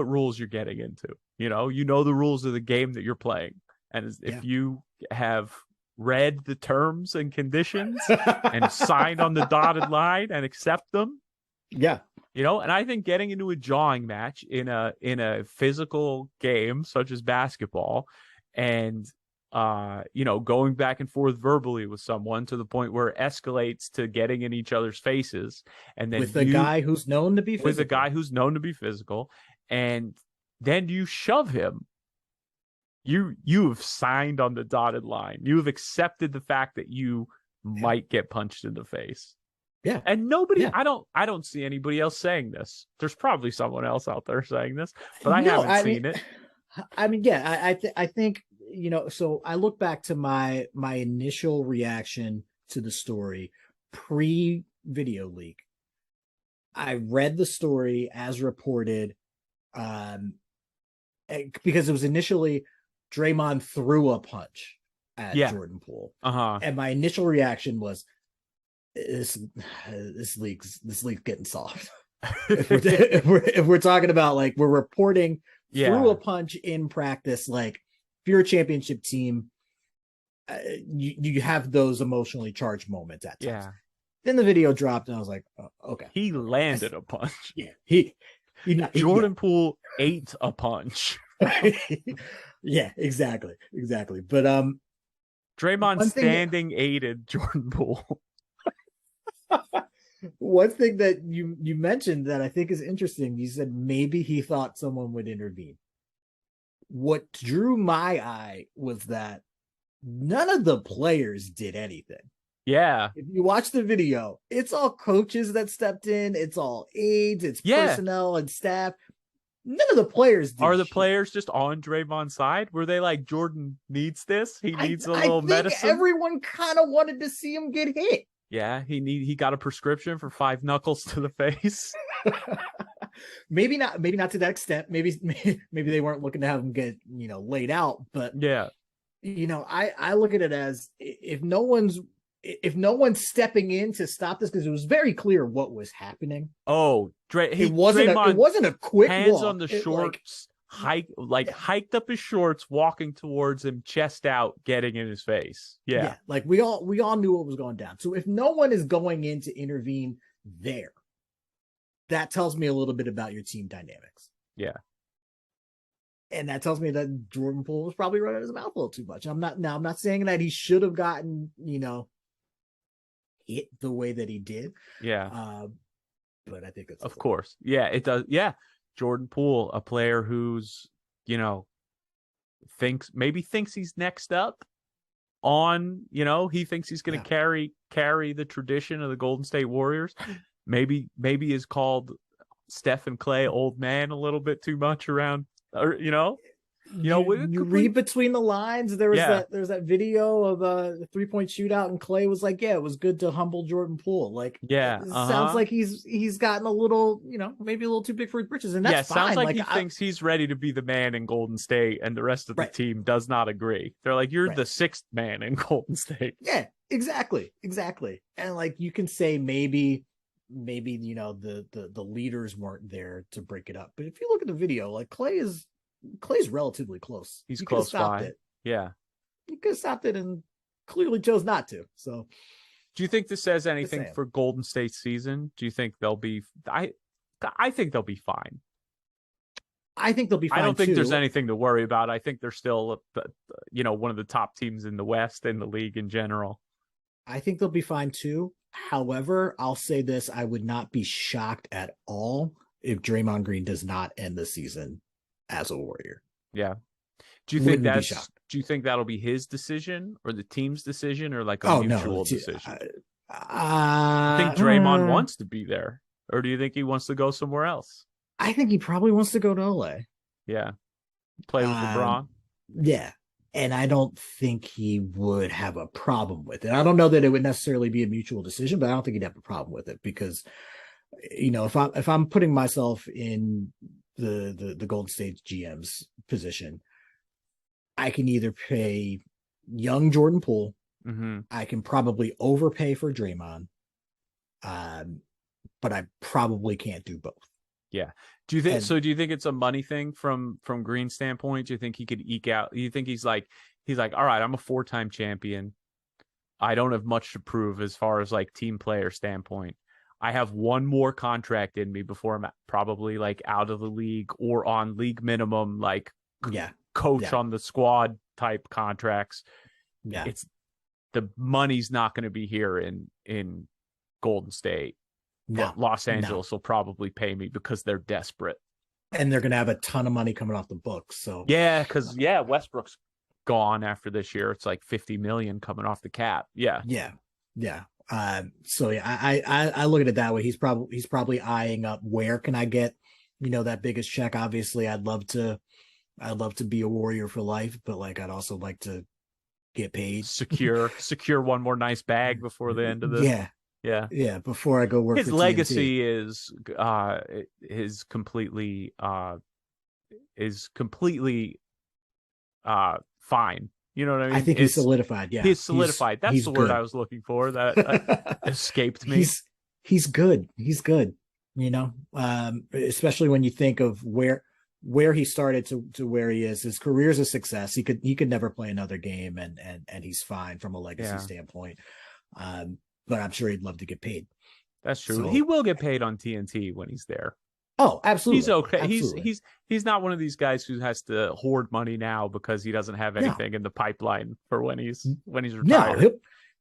A: rules you're getting into, you know the rules of the game that you're playing, and if you have read the terms and conditions and signed on the dotted line and accept them, and I think getting into a jawing match in a physical game such as basketball, and going back and forth verbally with someone to the point where it escalates to getting in each other's faces, and then
B: with a guy who's known to be physical, and then you shove him. You've signed on the dotted line. You've accepted the fact that you might get punched in the face. Yeah.
A: And nobody, I don't see anybody else saying this. There's probably someone else out there saying this, but I haven't seen it.
B: I mean, I think, so I look back to my initial reaction to the story pre-video leak. I read the story as reported, because it was initially Draymond threw a punch at Jordan Poole. And my initial reaction was, this league's getting soft. if we're talking about, like, we're reporting threw a punch in practice, like, if you're a championship team, you have those emotionally charged moments at times. Then the video dropped and I was like, oh, okay,
A: he landed a punch.
B: Jordan
A: Poole ate a punch.
B: Exactly. But
A: Draymond standing aided Jordan Poole.
B: One thing that you mentioned that I think is interesting, you said maybe he thought someone would intervene. What drew my eye was that none of the players did anything.
A: Yeah.
B: If you watch the video, it's all coaches that stepped in, it's all aides, it's personnel and staff. None of the players did.
A: Are the players just on Draymond's side? Were they like, Jordan needs this? He needs a little medicine?
B: Everyone kind of wanted to see him get hit.
A: Yeah, he got a prescription for 5 knuckles to the face.
B: maybe not to that extent. Maybe they weren't looking to have him get, laid out. But I look at it as, if no one's stepping in to stop this, because it was very clear what was happening.
A: Oh,
B: it wasn't a quick
A: hands
B: walk.
A: On the shorts. Hiked up his shorts, walking towards him, chest out, getting in his face. Yeah.
B: Like we all knew what was going down. So if no one is going in to intervene there, that tells me a little bit about your team dynamics.
A: Yeah.
B: And that tells me that Jordan Poole was probably running his mouth a little too much. I'm not saying that he should have gotten, hit the way that he did.
A: Yeah.
B: But I think it's
A: of course. Yeah, it does. Yeah. Jordan Poole, a player who's, thinks he's next up on, he thinks he's going to carry the tradition of the Golden State Warriors. Maybe is called Steph and Clay old man a little bit too much around, or you
B: read between the lines. There's that video of a 3-point shootout, and Clay was like, "Yeah, it was good to humble Jordan Poole." Like, it sounds like he's gotten a little, maybe a little too big for his britches, and that's fine.
A: Sounds like he thinks he's ready to be the man in Golden State, and the rest of the team does not agree. They're like, "You're the sixth man in Golden State."
B: Yeah, exactly. And like, you can say maybe the leaders weren't there to break it up, but if you look at the video, like Clay's relatively close.
A: He's close by.
B: It.
A: Yeah.
B: He could have stopped it and clearly chose not to. So
A: do you think this says anything for Golden State's season? Do you think they'll be I think they'll be fine.
B: I think they'll be fine.
A: I don't think there's anything to worry about. I think they're still one of the top teams in the West, in the league in general.
B: I think they'll be fine too. However, I'll say this, I would not be shocked at all if Draymond Green does not end the season as a Warrior.
A: Yeah. Do you think that'll be his decision or the team's decision, or like a mutual decision? I think Draymond wants to be there, or do you think he wants to go somewhere else?
B: I think he probably wants to go to LA.
A: Yeah. Play with LeBron.
B: Yeah. And I don't think he would have a problem with it. I don't know that it would necessarily be a mutual decision, but I don't think he'd have a problem with it because, if I'm putting myself in the Golden State GM's position, I can either pay young Jordan Poole, I can probably overpay for Draymond, but I probably can't do both.
A: Yeah. Do you think it's a money thing from Green's standpoint? Do you think he could eke out? Do you think he's like, all right, I'm a 4-time champion. I don't have much to prove as far as like team player standpoint. I have one more contract in me before I'm probably like out of the league or on league minimum, like coach on the squad type contracts. Yeah. It's the money's not going to be here in Golden State. No, Los Angeles will probably pay me because they're desperate.
B: And they're going to have a ton of money coming off the books. So
A: yeah, because Westbrook's gone after this year. It's like $50 million coming off the cap. Yeah.
B: So I look at it that way. He's probably eyeing up where can I get, that biggest check. Obviously, I'd love to be a Warrior for life, but like I'd also like to get paid.
A: Secure one more nice bag before the end of this.
B: Yeah. Before I go work,
A: his
B: for
A: legacy
B: TNT.
A: is completely fine. You know what I mean?
B: I think he's solidified. Yeah,
A: he's solidified. That's the word I was looking for. That escaped me.
B: He's good. He's good. Especially when you think of where he started to where he is. His career's a success. He could never play another game, and he's fine from a legacy standpoint. But I'm sure he'd love to get paid.
A: That's true. So, he will get paid on TNT when he's there.
B: Oh, absolutely.
A: He's okay.
B: Absolutely.
A: He's not one of these guys who has to hoard money now because he doesn't have anything in the pipeline for when he's retired.
B: No,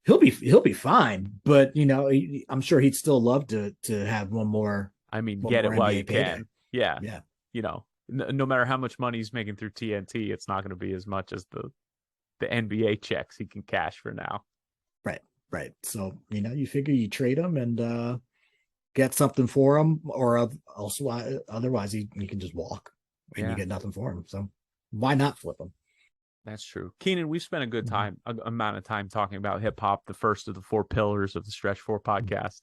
B: he'll be fine. But I'm sure he'd still love to have one more.
A: I mean, get it while you can. Yeah.
B: Yeah.
A: No matter how much money he's making through TNT, it's not going to be as much as the NBA checks he can cash for now.
B: Right. So, you figure you trade him and get something for him, or also otherwise you can just walk and you get nothing for him. So why not flip him?
A: That's true. Keenan, we've spent a good amount of time talking about hip hop, the first of the 4 pillars of the Stretch 4 podcast.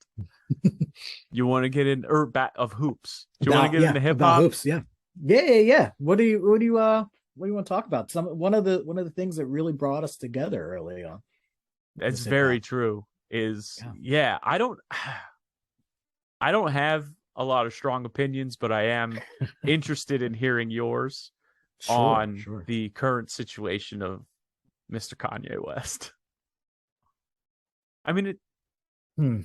A: You want to get in of hoops? Do you want to get into hip hop?
B: Hoops, yeah. What do you want to talk about? One of the things that really brought us together early on.
A: That's very true. I don't have a lot of strong opinions, but I am interested in hearing yours on the current situation of Mr. Kanye West. I mean,
B: Hmm.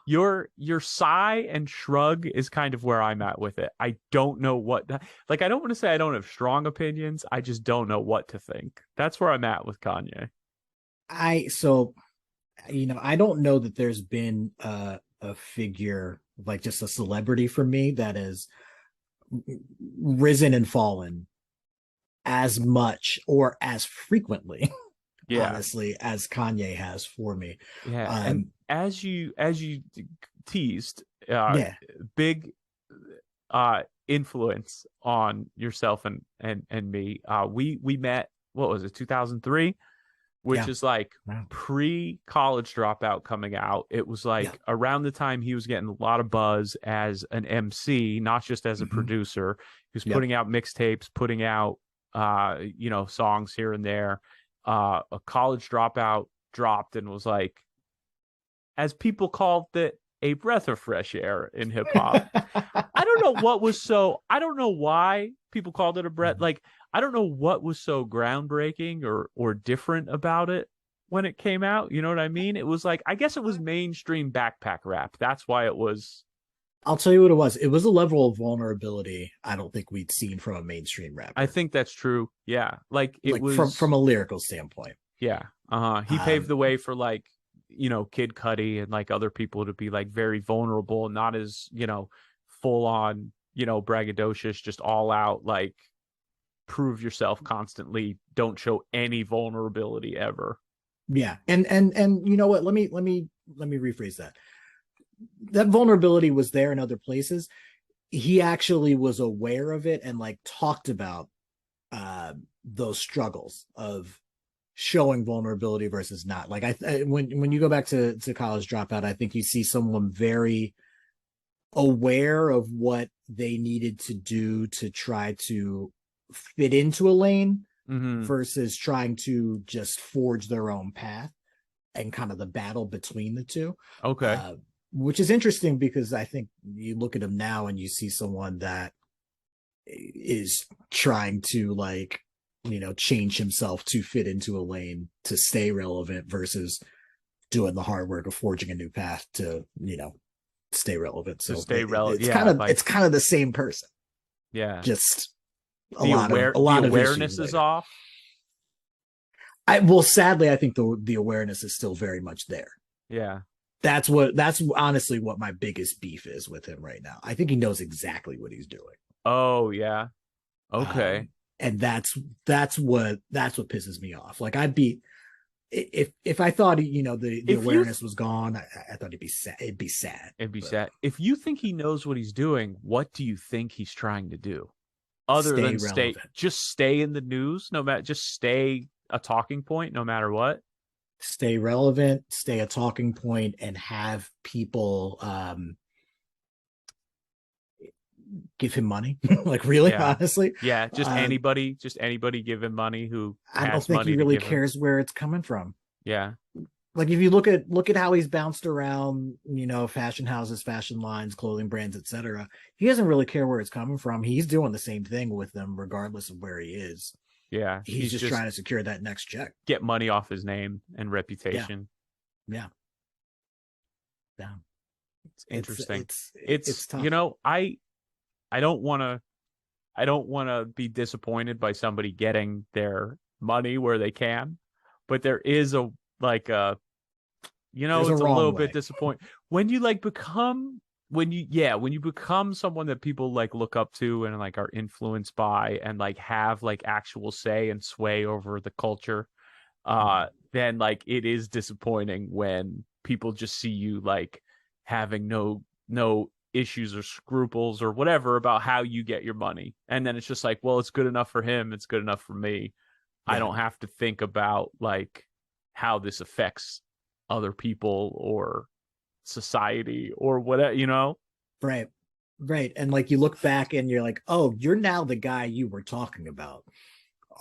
A: Your sigh and shrug is kind of where I'm at with it. I don't know I don't want to say I don't have strong opinions. I just don't know what to think. That's where I'm at with Kanye.
B: So I don't know that there's been a figure, like just a celebrity for me, that has risen and fallen as much or as frequently,
A: Yeah.
B: honestly, as Kanye has for me.
A: Yeah. And as you teased,
B: Yeah,
A: big influence on yourself and me. We met, what was it, 2003, which
B: yeah,
A: is like
B: wow,
A: pre-college dropout coming out. It was
B: yeah,
A: like around the time he was getting a lot of buzz as an MC, not just as a
B: mm-hmm.
A: producer. He was
B: Yep.
A: putting out mixtapes, putting out songs here and there. A college dropout dropped and was like, as people called it, a breath of fresh air in hip hop. I don't know why people called it a breath. Like, I don't know what was so groundbreaking or different about it when it came out. You know what I mean? It was like, I guess it was mainstream backpack rap. That's why it was.
B: I'll tell you what it was. It was a level of vulnerability I don't think we'd seen from a mainstream
A: I
B: rapper,
A: think that's true. Yeah. Like it
B: like from
A: was.
B: a lyrical standpoint.
A: Yeah. He paved the way for like, Kid Cudi and like other people to be like very vulnerable, not as, full on, braggadocious, just all out, like prove yourself constantly. Don't show any vulnerability ever.
B: Yeah, and you know what? Let me rephrase that. That vulnerability was there in other places. He actually was aware of it and like talked about those struggles of showing vulnerability versus not. Like when you go back to college dropout, I think you see someone very aware of what they needed to do to try to fit into a lane
A: Mm-hmm.
B: versus trying to just forge their own path, and kind of the battle between the two.
A: Okay.
B: uh, which is interesting because I think you look at him now and you see someone that is trying to like change himself to fit into a lane to stay relevant versus doing the hard work of forging a new path to stay relevant.
A: To
B: So
A: stay relevant.
B: it's
A: Yeah. Like,
B: kind of the same person,
A: yeah.
B: just a
A: The
B: lot of issues
A: awareness is
B: later.
A: off.
B: Sadly, I think the awareness is still very much there.
A: Yeah.
B: That's honestly what my biggest beef is with him right now. I think he knows exactly what he's doing.
A: Oh, yeah. Okay.
B: And that's what pisses me off. Like I'd be, if I thought the
A: If you
B: awareness was gone, I thought it'd be sad. It'd be sad.
A: It'd be
B: But
A: sad. If you think he knows what he's doing, what do you think he's trying to do? Other
B: stay
A: than
B: relevant.
A: just stay in the news, just stay a talking point, no matter what.
B: Stay relevant, stay a talking point, and have people give him money. Like really,
A: Yeah.
B: honestly,
A: Yeah. Just anybody give him money who
B: I don't
A: has
B: think he
A: money to
B: really
A: give him.
B: cares where it's coming from.
A: Yeah.
B: Like if you look at how he's bounced around, fashion houses, fashion lines, clothing brands, etc. He doesn't really care where it's coming from. He's doing the same thing with them regardless of where he is.
A: Yeah.
B: He's just trying to secure that next check.
A: Get money off his name and
B: Yeah,
A: reputation.
B: yeah, yeah.
A: It's interesting.
B: It's tough.
A: I don't want to be disappointed by somebody getting their money where they can, but there is a like a
B: There's a
A: it's a
B: wrong
A: little
B: way.
A: bit disappointing when you like become when you become someone that people like look up to and like are influenced by and like have like actual say and sway over the culture. Then like it is disappointing when people just see you like having no issues or scruples or whatever about how you get your money. And then it's just like, well, it's good enough for him, it's good enough for me. I
B: Yeah,
A: don't have to think about like how this affects other people or society or whatever.
B: right, right. And like you look back and you're like, oh, you're now the guy you were talking about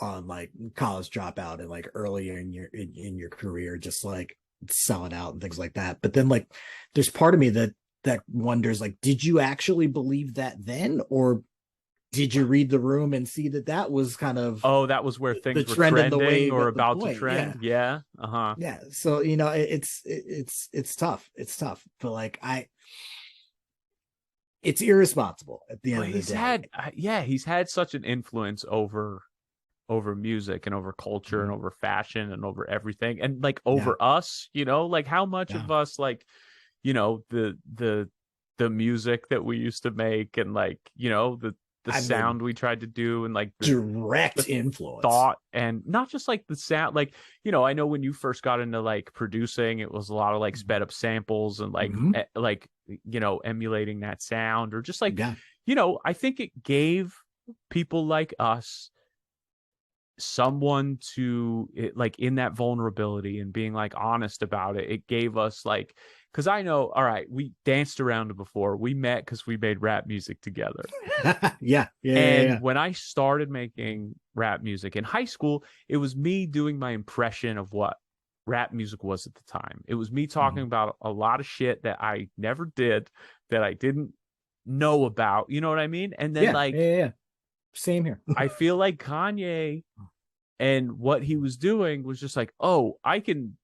B: on like college dropout and like earlier in your career, just like selling out and things like that. But then like there's part of me that wonders, like, did you actually believe that then, or did you read the room and see that that was kind of
A: Oh, that was where
B: the
A: things were
B: trend and the
A: trending
B: wave
A: or
B: at the
A: about to
B: point?
A: trend.
B: Yeah.
A: Yeah. Uh-huh.
B: Yeah. So, it's tough. It's tough. But like it's irresponsible at the
A: Well,
B: end of the day.
A: he's had such an influence over music and over culture and
B: Mhm.
A: over fashion and over everything and like over
B: Yeah.
A: us, like how much
B: Yeah.
A: of us like, the music that we used to make and like, the
B: I mean,
A: sound we tried to do and like the
B: direct influence.
A: thought and not just like the sound like I know when you first got into like producing it was a lot of like sped up samples and like
B: Mm-hmm.
A: emulating that sound or just like
B: Yeah.
A: I think it gave people like us someone to like in that vulnerability and being like honest about it gave us like because I know all right we danced around it before we met because we made rap music together.
B: Yeah. Yeah.
A: And
B: Yeah.
A: when I started making rap music in high school, it was me doing my impression of what rap music was at the time. It was me talking
B: Mhm.
A: about a lot of shit that I never did, that I didn't know about. You know what I mean? And then,
B: Yeah. Yeah.
A: like,
B: Yeah. Same here.
A: I feel like Kanye and what he was doing was just like, oh, I can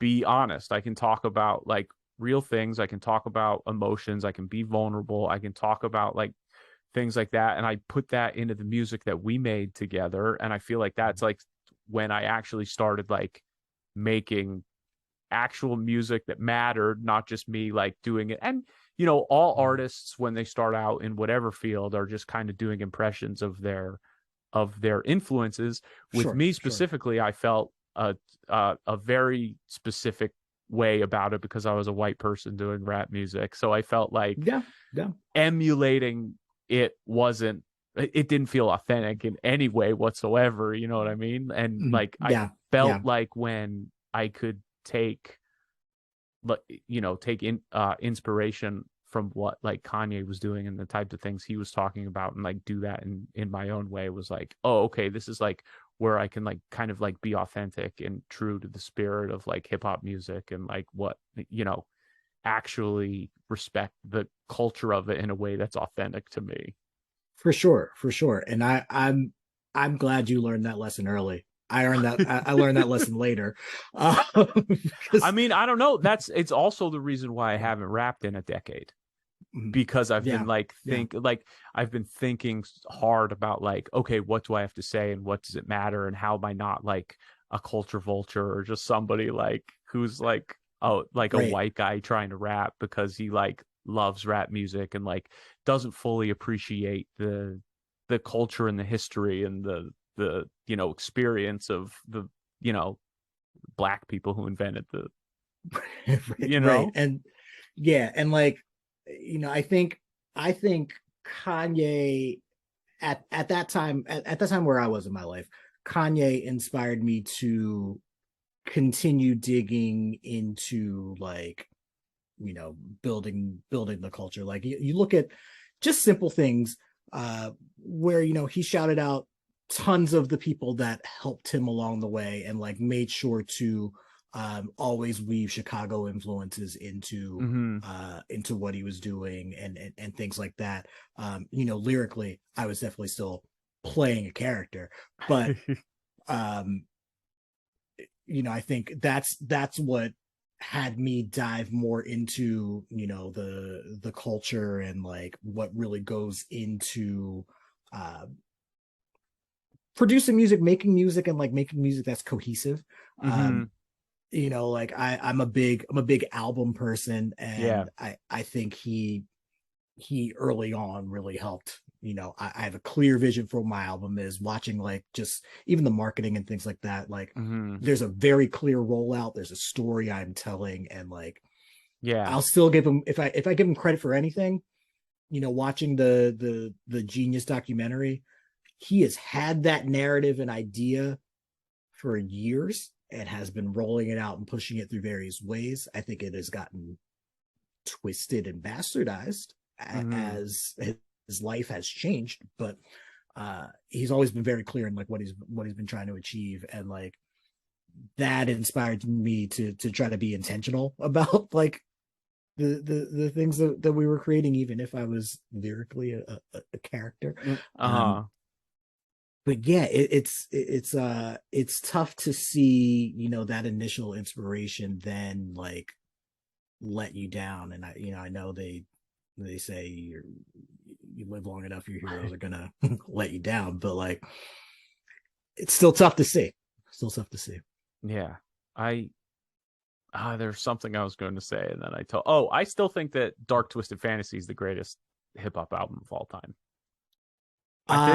A: be honest. I can talk about like real things. I can talk about emotions. I can be vulnerable. I can talk about like things like that. And I put that into the music that we made together. And I feel like that's like when I actually started like making actual music that mattered, not just me like doing it. And, all artists when they start out in whatever field are just kind of doing impressions of their influences. With
B: Sure.
A: me
B: Sure.
A: specifically, I felt a very specific way about it because I was a white person doing rap music. So I felt like
B: Yeah. Yeah.
A: emulating it didn't feel authentic in any way whatsoever, you know what I mean? And like I
B: Yeah.
A: felt
B: Yeah.
A: like when I could take inspiration from what like Kanye was doing and the types of things he was talking about and like do that in my own way was like, oh, okay, this is like where I can like kind of like be authentic and true to the spirit of like hip hop music and like what actually respect the culture of it in a way that's authentic to me.
B: For sure. For sure. And I'm glad you learned that lesson early. I learned that lesson later.
A: I
B: Because
A: mean, I don't know. It's also the reason why I haven't rapped in a decade because I've been
B: yeah.
A: like
B: Yeah.
A: I've been thinking hard about like, okay, what do I have to say and what does it matter and how am I not like a culture vulture or just somebody like who's like like a
B: Right.
A: white guy trying to rap because he like loves rap music and like doesn't fully appreciate the culture and the history and the experience of the you know black people who invented the
B: Right.
A: you
B: Right.
A: know
B: And yeah, and like, I think Kanye at that time, at the time where I was in my life, Kanye inspired me to continue digging into like, building the culture. Like you look at just simple things, where he shouted out tons of the people that helped him along the way and like made sure to always weave Chicago influences
A: mm-hmm.
B: into what he was doing and things like that. Lyrically, I was definitely still playing a character, but um, I think that's what had me dive more into the culture and like what really goes into uh producing music, making music, and like making music that's cohesive.
A: Mm-hmm.
B: Like I'm a big album person,
A: Yeah.
B: and I think he early on really helped. I have a clear vision for what my album is, watching like just even the marketing and things like that. Like
A: Mm-hmm.
B: there's a very clear rollout, there's a story I'm telling, and like
A: Yeah.
B: I'll still give him, if I give him credit for anything, watching the Genius documentary, he has had that narrative and idea for years and has been rolling it out and pushing it through various ways. I think it has gotten twisted and bastardized
A: Mm-hmm.
B: as his life has changed, but he's always been very clear in like what he's been trying to achieve, and like that inspired me to try to be intentional about like the things that we were creating, even if I was lyrically a character. But yeah, it's tough to see, that initial inspiration then like let you down. And I know they say you live long enough, your heroes are gonna let you down, but like it's still tough to see. Still tough to see.
A: Yeah. There's something I was going to say, and then I still think that Dark Twisted Fantasy is the greatest hip hop album of all time. I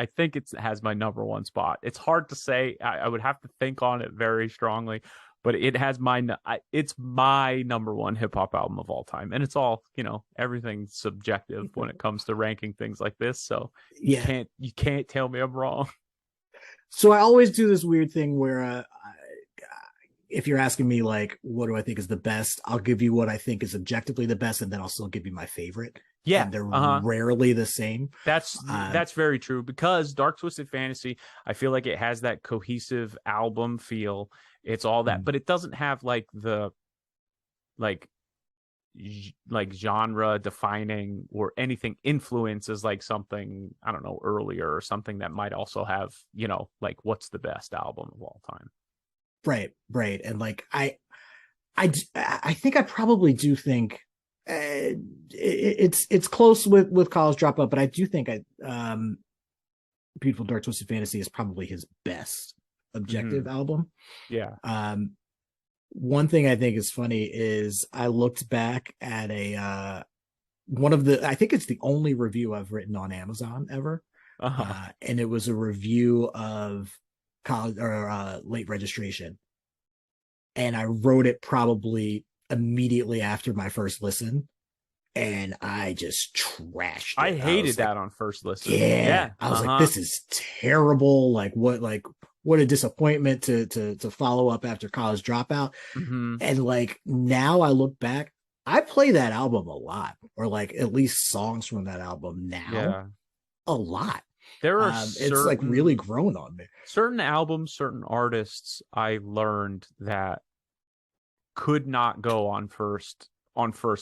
A: think it has my number one spot. It's hard to say. I would have to think on it very strongly, but it's my number one hip hop album of all time. And it's all, everything's subjective when it comes to ranking things like this. So you can't tell me I'm wrong.
B: So I always do this weird thing where if you're asking me like, what do I think is the best, I'll give you what I think is objectively the best, and then I'll still give you my favorite.
A: Yeah,
B: and they're rarely the same.
A: That's very true, because Dark Twisted Fantasy, I feel like it has that cohesive album feel. It's all that, but it doesn't have like the like genre defining or anything influences like something, I don't know, earlier, or something that might also have, like what's the best album of all time.
B: Right. And like I think I probably do think it's close with College Dropout, but I do think Beautiful Dark Twisted Fantasy is probably his best objective album.
A: Yeah.
B: One thing I think is funny is I looked back at I think it's the only review I've written on Amazon ever. And it was a review of College or Late Registration. And I wrote it probably immediately after my first listen, and I just trashed it.
A: I hated that on first listen.
B: Yeah. I was like, this is terrible. Like what a disappointment to follow up after College Dropout. And like now I look back, I play that album a lot, or like at least songs from that album now a lot.
A: There are
B: it's like really grown on me.
A: Certain albums, certain artists I learned that could not go on first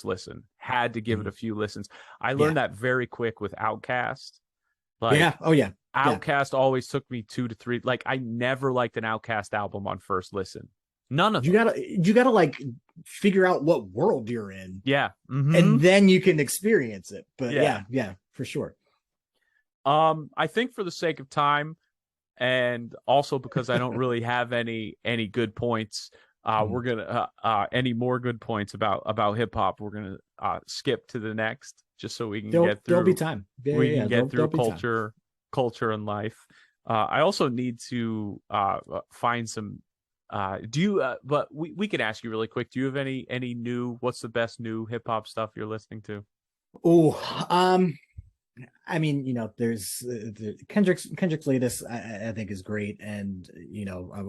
A: listen. Had to give it a few listens. I learned that very quick with Outkast. Like, Outkast always took me 2 to 3. Like, I never liked an Outkast album on first listen. None of them.
B: You gotta like figure out what world you're in.
A: Yeah.
B: And then you can experience it. But yeah, for sure.
A: I think for the sake of time, and also because I don't really have any good points, we're gonna any more good points about hip hop, we're gonna skip to the next, just so we can get through.
B: There'll be time.
A: We can get through culture and life. I also need to find some. But we could ask you really quick. Do you have any new? What's the best new hip hop stuff you're listening to?
B: I mean, there's the Kendrick's latest, I think is great. And,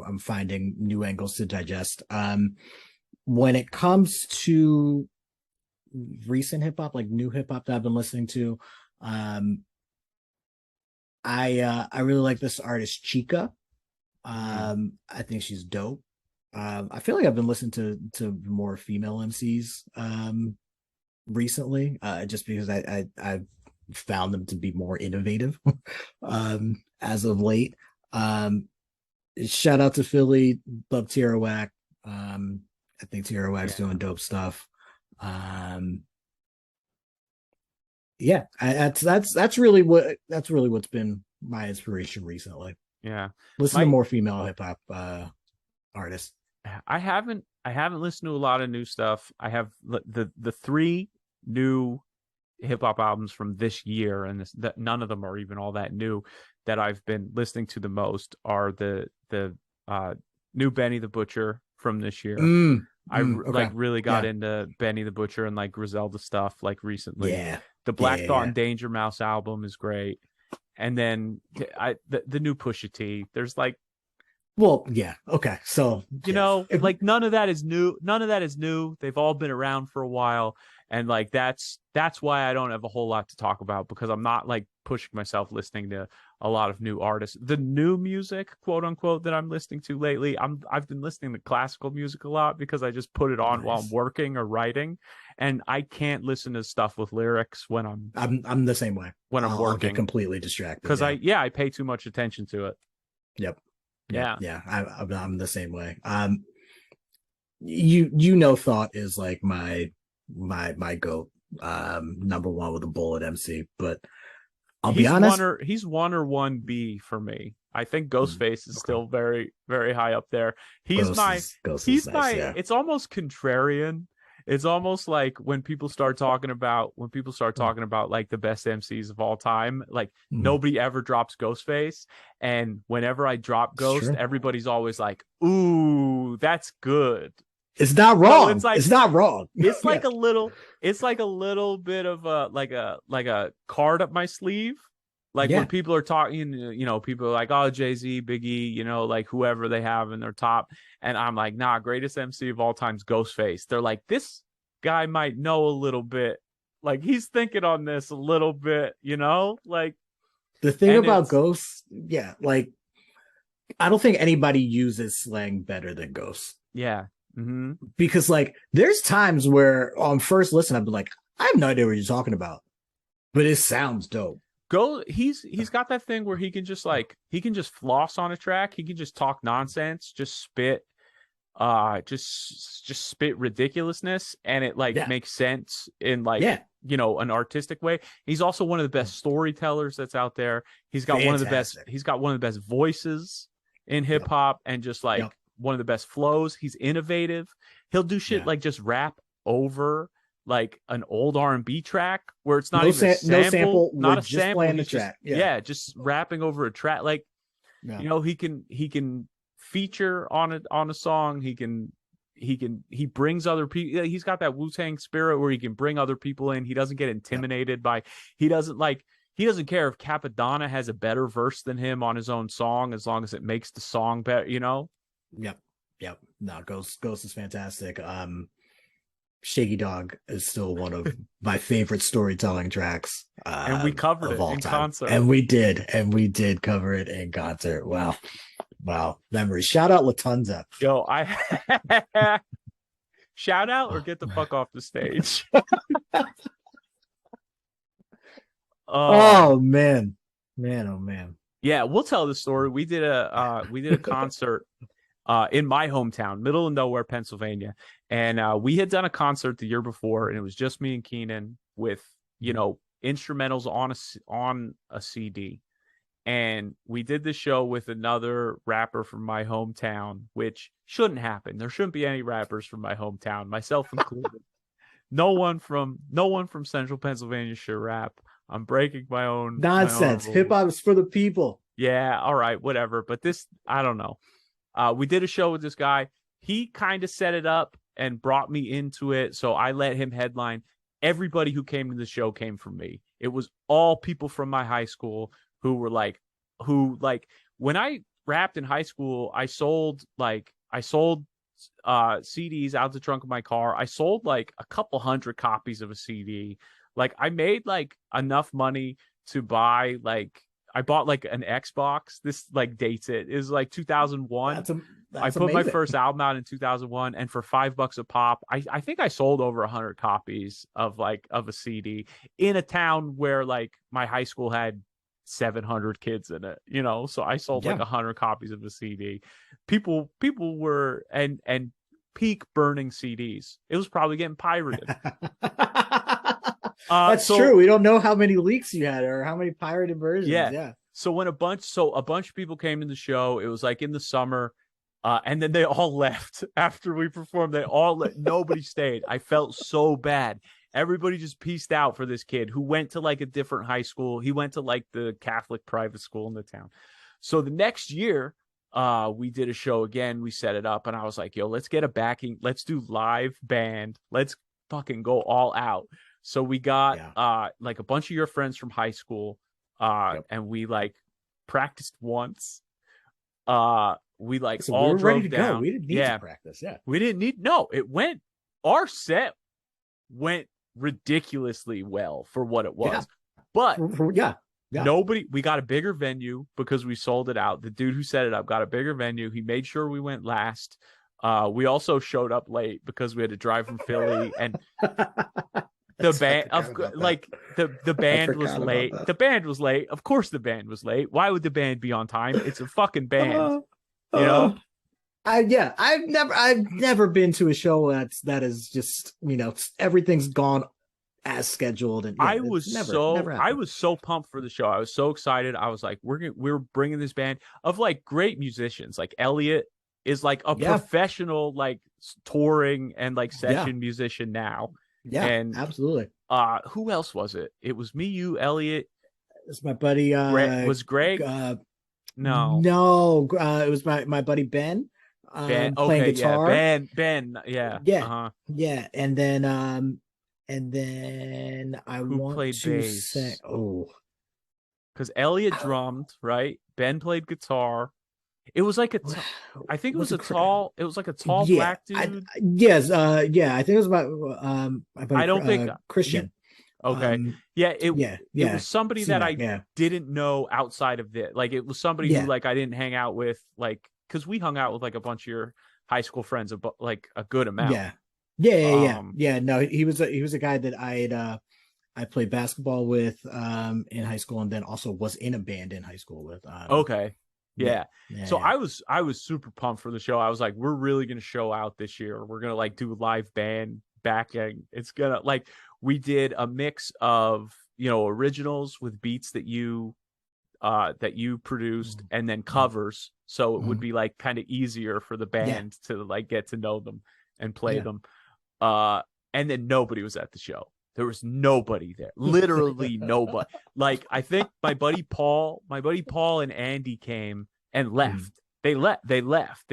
B: I'm finding new angles to digest. When it comes to recent hip hop, like new hip hop that I've been listening to, I really like this artist, Chica. I think she's dope. I feel like I've been listening to more female MCs, recently, just because I've found them to be more innovative as of late. Shout out to Philly, love Tierra Whack. I think Tierra Whack's doing dope stuff. That's really what's been my inspiration recently. Listen to more female hip hop artists.
A: I haven't listened to a lot of new stuff. I have the 3 new hip hop albums from this year, and none of them are even all that new, that I've been listening to the most are the new Benny the Butcher from this year. Really got into Benny the Butcher and like Griselda stuff like recently. The Black Thought and Danger Mouse album is great. And then the new Pusha T. There's like
B: Well, yeah. Okay. So,
A: You
B: yeah.
A: know, like none of that is new. None of that is new. They've all been around for a while. And like that's why I don't have a whole lot to talk about, because I'm not like pushing myself listening to a lot of new artists. The new music, quote unquote, that I'm listening to lately, I've been listening to classical music a lot because I just put it on while I'm
B: Nice.
A: working or writing, and I can't listen to stuff with lyrics when
B: I'm the same way.
A: I'm
B: I'll get
A: working,
B: completely distracted.
A: because
B: Yeah.
A: I pay too much attention to it.
B: Yep. Yep.
A: Yeah.
B: Yeah. I'm the same way. You know, Thought is like my goat. Number one with a bullet MC, but I'll be honest.
A: He's 1 or 1B for me. I think Ghostface is still very, very high up there.
B: Ghost
A: He's
B: is
A: my
B: nice, yeah.
A: It's almost contrarian. It's almost like when people start talking about like the best MCs of all time, like nobody ever drops Ghostface. And whenever I drop Ghost, everybody's always like, "Ooh, that's good."
B: It's not wrong.
A: So
B: it's not wrong.
A: It's like a little bit of a card up my sleeve. Like when people are talking, you know, people are like, "Oh, Jay-Z, Biggie," you know, like whoever they have in their top. And I'm like, "Nah, greatest MC of all time is Ghostface." They're like, "This guy might know a little bit. Like he's thinking on this a little bit, you know?" Like
B: the thing about Ghost, yeah, like I don't think anybody uses slang better than Ghost.
A: Yeah. Mm-hmm.
B: Because like there's times where on first listen I'd be like, I have no idea what you're talking about, but it sounds dope.
A: He's got that thing where he can just floss on a track. He can just talk nonsense, just spit just spit ridiculousness, and it like makes sense in like you know, an artistic way. He's also one of the best storytellers that's out there. He's got one of the best voices in hip hop, and just like one of the best flows. He's innovative. He'll do shit like just rap over like an old R&B track where it's not even a sample, not a sample. He's just rapping over a track. Like, you know, he can feature on a song. He brings other people. He's got that Wu-Tang spirit where he can bring other people in. He doesn't get intimidated by. He doesn't care if Capadonna has a better verse than him on his own song, as long as it makes the song better. You know.
B: Yep. No, Ghost is fantastic. Shaky Dog is still one of my favorite storytelling tracks.
A: And we covered it in concert.
B: And we did cover it in concert. Wow. Memories. Shout out Latunza.
A: Yo, shout out or get the fuck off the stage.
B: Oh man.
A: Yeah, we'll tell the story. We did a concert in my hometown, middle of nowhere, Pennsylvania. And we had done a concert the year before, and it was just me and Keenan with, you know, instrumentals on a CD. And we did the show with another rapper from my hometown, which shouldn't happen. There shouldn't be any rappers from my hometown, myself included. No one from Central Pennsylvania should rap. I'm breaking my own
B: nonsense. Hip hop is for the people.
A: Yeah, all right, whatever. But this, I don't know. We did a show with this guy. He kind of set it up and brought me into it, so I let him headline. Everybody who came to the show came from me. It was all people from my high school who were like, when I rapped in high school, I sold CDs out the trunk of my car. I sold like a couple hundred copies of a CD. Like I made like enough money to buy I bought like an Xbox. This like dates it. It was like 2001. I put my first album out in 2001, and for $5 a pop, I think I sold over 100 copies of a CD in a town where like my high school had 700 kids in it, you know. So I sold like 100 copies of a CD. People were and peak burning CDs. It was probably getting pirated.
B: That's true. We don't know how many leaks you had or how many pirated versions. Yeah.
A: So when a bunch of people came to the show, it was like in the summer, and then they all left after we performed. They all nobody stayed. I felt so bad. Everybody just pieced out for this kid who went to like a different high school. He went to like the Catholic private school in the town. So the next year, we did a show again. We set it up, and I was like, "Yo, let's get a backing. Let's do live band. Let's fucking go all out." So we got like a bunch of your friends from high school, and we like practiced once. we like
B: So
A: all
B: we were ready to
A: drove down.
B: go. We didn't need to practice. Yeah.
A: We didn't need, no, our set went ridiculously well for what it was.
B: Yeah.
A: But
B: Yeah.
A: we got a bigger venue because we sold it out. The dude who set it up got a bigger venue. He made sure we went last. We also showed up late because we had to drive from Philly, and the band the band was late. The band was late. Of course the band was late. Why would the band be on time? It's a fucking band. You know?
B: I've never been to a show that is just, everything's gone as scheduled, and
A: I was so pumped for the show. I was so excited. I was like, we're bringing this band of like great musicians. Like Elliot is like a professional like touring and like session musician now.
B: Yeah, and absolutely.
A: Who else was it? It was me, you, Elliot.
B: It's my buddy.
A: Was Greg?
B: No. It was my buddy Ben. Playing guitar.
A: Yeah. Ben. Yeah.
B: Yeah. Yeah. And then
A: Who
B: want
A: played
B: to
A: bass?
B: say,
A: because Elliot drummed, right? Ben played guitar. It was like I think it was a tall black dude.
B: I think it was about
A: I don't think
B: Christian.
A: It was somebody that I didn't know outside of it. Like it was somebody who like I didn't hang out with, like, because we hung out with like a bunch of your high school friends, like a good amount.
B: No, he was a guy that I played basketball with in high school, and then also was in a band in high school with. So I was super pumped for the show. I was like, we're really gonna show out this year. We're gonna like do live band backing. It's gonna, like, we did a mix of originals with beats that you produced, and then covers, so it would be like kind of easier for the band to like get to know them and play them. And then nobody was at the show. There was nobody there, literally nobody. Like, I think my buddy Paul and Andy came and left. They left. They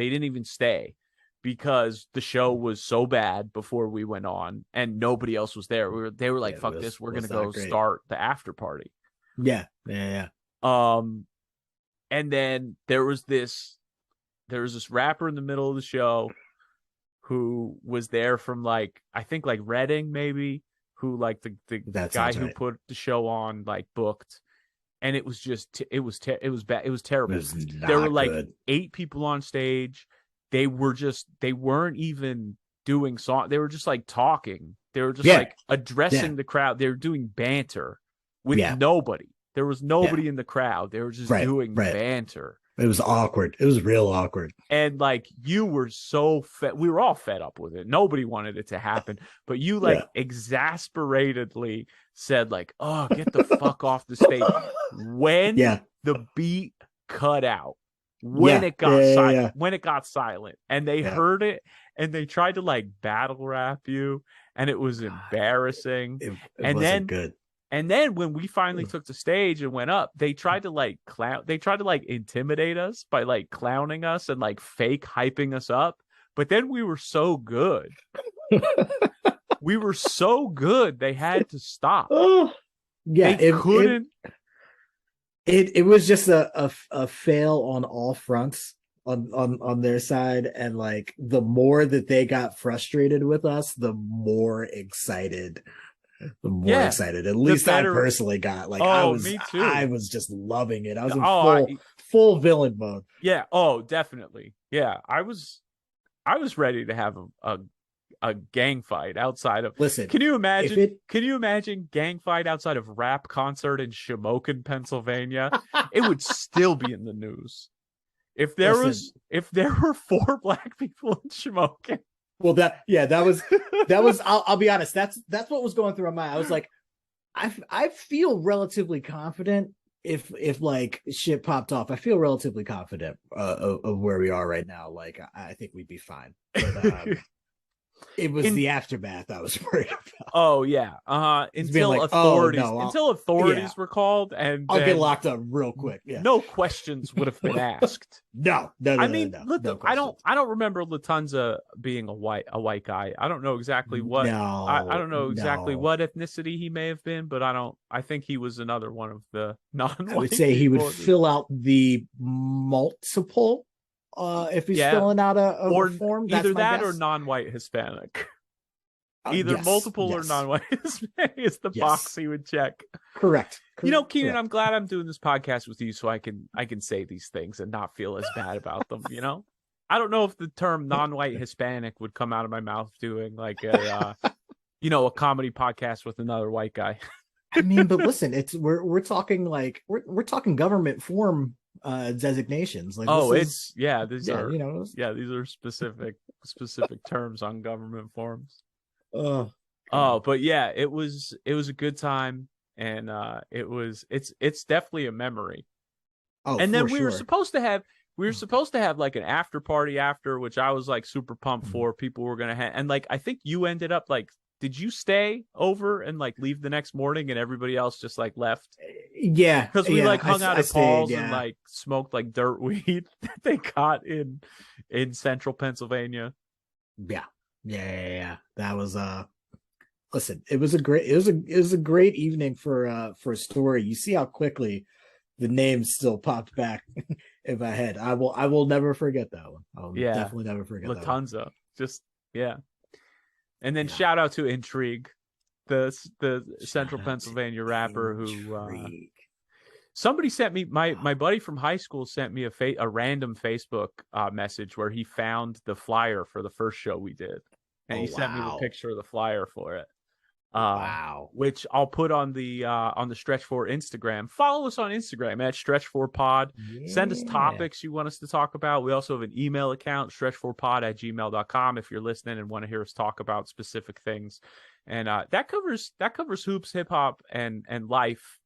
B: didn't even stay because the show was so bad before we went on, and nobody else was there. They were like, "Fuck this, we're gonna go start the after party." Yeah.
A: And then there was this rapper in the middle of the show who was there from like, I think like Reading maybe, who like the guy who put the show on like booked, and it was just it was bad. It was terrible. There were like 8 people on stage. They weren't even doing song. They were just like talking. They were just like addressing the crowd. They were doing banter with nobody. There was nobody in the crowd. They were just doing banter.
B: It was awkward. It was real awkward.
A: And like, you were so fed. We were all fed up with it. Nobody wanted it to happen. But you like exasperatedly said like, "Oh, get the fuck off the stage." When the beat cut out, when it got silent, and they heard it, and they tried to like battle rap you, and it was embarrassing.
B: It wasn't good.
A: And then when we finally took the stage and went up, they tried to like intimidate us by like clowning us and like fake hyping us up. But then we were so good. We were so good, they had to stop. It couldn't.
B: It was just a fail on all fronts on their side, and like the more that they got frustrated with us, the more excited. At least I personally got like, me too. I was just loving it. I was in full villain mode.
A: Yeah. Oh, definitely. Yeah. I was ready to have a gang fight outside of.
B: Listen,
A: can you imagine gang fight outside of rap concert in Shamokin, Pennsylvania? It would still be in the news. If there were 4 black people in Shamokin.
B: Well, that was. I'll be honest. That's what was going through my mind. I was like, I feel relatively confident if like shit popped off. I feel relatively confident of where we are right now. Like, I think we'd be fine. But, it was the aftermath I was worried about.
A: Oh yeah, until authorities were called, and
B: I'll get locked up real quick. Yeah,
A: no questions would have been asked.
B: No.
A: I mean, I don't remember Latunza being a white guy. I don't know exactly what. I don't know exactly what ethnicity he may have been, but I think he was another one of the non-white.
B: I would say he would fill out the multiple if he's
A: Yeah.
B: filling out
A: or
B: a form, that's
A: either
B: my
A: that
B: guess.
A: or non-white Hispanic. Either
B: Yes,
A: multiple or
B: yes,
A: non-white Hispanic is the
B: yes.
A: box he would check.
B: Correct.
A: You know, Keenan,
B: Correct.
A: I'm glad I'm doing this podcast with you so I can say these things and not feel as bad about them, you know? I don't know if the term non-white Hispanic would come out of my mouth doing like a a comedy podcast with another white guy.
B: I mean, but listen, we're talking like we're talking government form designations. Like
A: these are specific terms on government forms. But yeah, it was a good time, and it's definitely a memory.
B: Oh,
A: and then we
B: sure.
A: were supposed to have like an after party after, which I was like super pumped for. People were gonna and like I think you ended up like, did you stay over and like leave the next morning and everybody else just like left?
B: Yeah,
A: because we like hung out at Paul's
B: yeah.
A: and like smoked like dirt weed that they got in central Pennsylvania.
B: Yeah. That was listen, it was a great evening for a story. You see how quickly the name still popped back in my head. I will never forget that one. I'll definitely never forget
A: Latunza.
B: that one.
A: Just and then shout out to Intrigue, the central Pennsylvania rapper who somebody sent me, my buddy from high school sent me a random Facebook message where he found the flyer for the first show we did, and he sent me the picture of the flyer for it. Which I'll put on the Stretch 4 Instagram. Follow us on Instagram at Stretch4Pod. Send us topics you want us to talk about. We also have an email account, stretch4pod@gmail.com, if you're listening and want to hear us talk about specific things. And that covers hoops, hip hop, and life.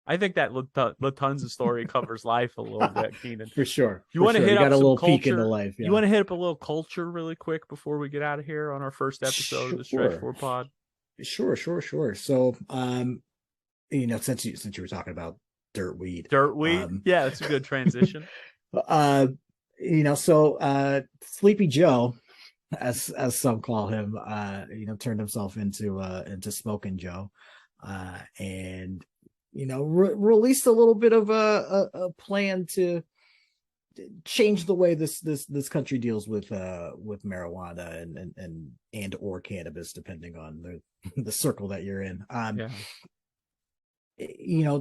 A: I think that Latunza story covers life a little bit, Keenan.
B: For sure.
A: You want to hit up
B: a little
A: culture,
B: peek into life. Yeah.
A: You want to hit up a little culture really quick before we get out of here on our first episode of the Stretch 4 Pod?
B: Sure. So, since you were talking about dirt weed,
A: yeah, that's a good transition.
B: Sleepy Joe, as some call him, turned himself into Smoking Joe, and released a little bit of a plan to change the way this country deals with marijuana and or cannabis, depending on the circle that you're in.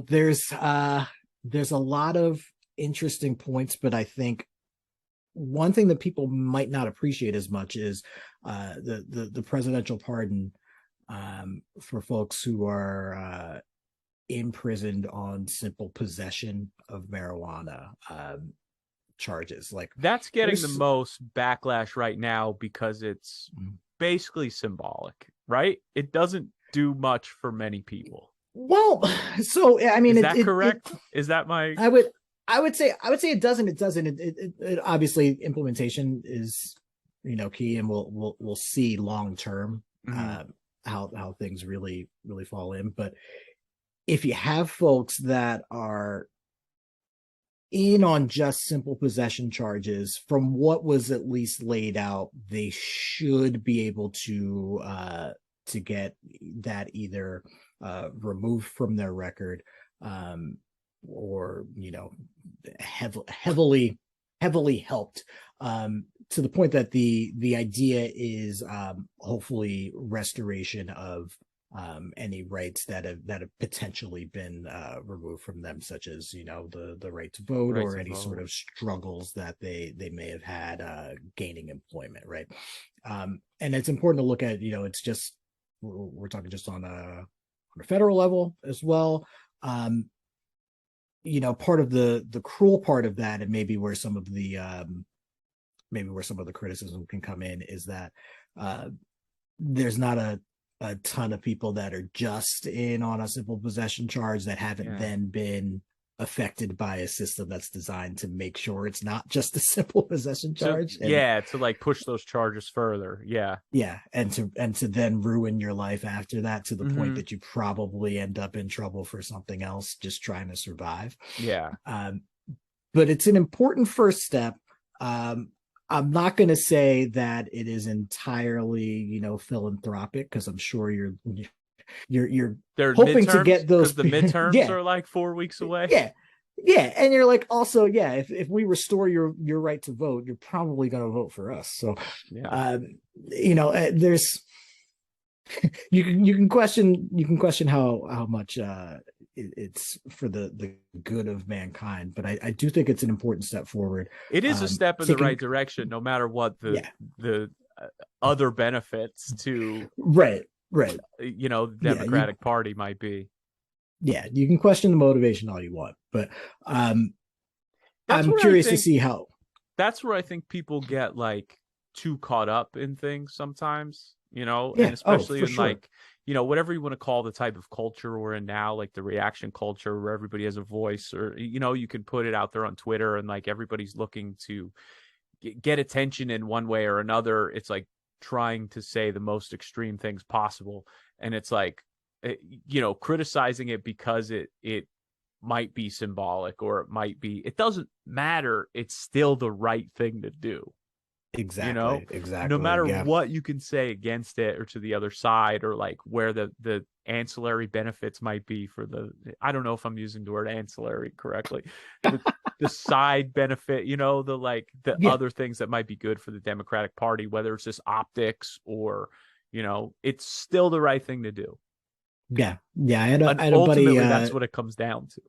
B: There's a lot of interesting points, but I think one thing that people might not appreciate as much is the presidential pardon for folks who are imprisoned on simple possession of marijuana charges. Like,
A: that's getting the most backlash right now because it's basically symbolic, right? It doesn't do much for many people.
B: Well, so I mean,
A: is that correct? Is that my?
B: I would say it doesn't. It obviously implementation is key, and we'll see long term how things really fall in. But if you have folks that are in on just simple possession charges, from what was at least laid out, they should be able to get that either removed from their record, or heavily helped, to the point that the idea is hopefully restoration of any rights that have potentially been removed from them, such as the right to vote, or any sort of struggles that they may have had gaining employment, right? And it's important to look at, it's just, we're talking just on a federal level as well. Part of the cruel part of that, and maybe where some of the criticism can come in, is that there's not a ton of people that are just in on a simple possession charge that haven't then been affected by a system that's designed to make sure it's not just a simple possession charge.
A: To like push those charges further.
B: And to then ruin your life after that, to the point that you probably end up in trouble for something else, just trying to survive. But it's an important first step. I'm not going to say that it is entirely, philanthropic, because I'm sure you're hoping to get those.
A: The midterms are like 4 weeks away.
B: Yeah, and you're like, also, yeah, if we restore your right to vote, you're probably going to vote for us. So,
A: Yeah.
B: there's you can question how much it's for the good of mankind, but I do think it's an important step forward.
A: It is a step in the
B: Taking
A: right direction, no matter what
B: Yeah,
A: the other benefits to
B: right,
A: the
B: yeah, you
A: Democratic Party might be.
B: you can question the motivation all you want, but
A: That's
B: I'm
A: where I
B: curious to
A: think
B: see how.
A: that's where I think people get like too caught up in things sometimes, and
B: Yeah, oh,
A: especially
B: for
A: in
B: sure.
A: like, whatever you want to call the type of culture we're in now, like the reaction culture where everybody has a voice, or, you can put it out there on Twitter and like everybody's looking to get attention in one way or another. It's like trying to say the most extreme things possible. And it's like, criticizing it because it might be symbolic, or it doesn't matter. It's still the right thing to do,
B: Exactly,
A: no
B: exactly.
A: matter
B: Yeah.
A: what you can say against it or to the other side, or like where the ancillary benefits might be for I don't know if I'm using the word ancillary correctly, the the side benefit, the
B: Yeah.
A: other things that might be good for the Democratic Party, whether it's just optics or, it's still the right thing to do.
B: Yeah. Yeah.
A: And
B: I had a buddy,
A: ultimately, that's what it comes down to.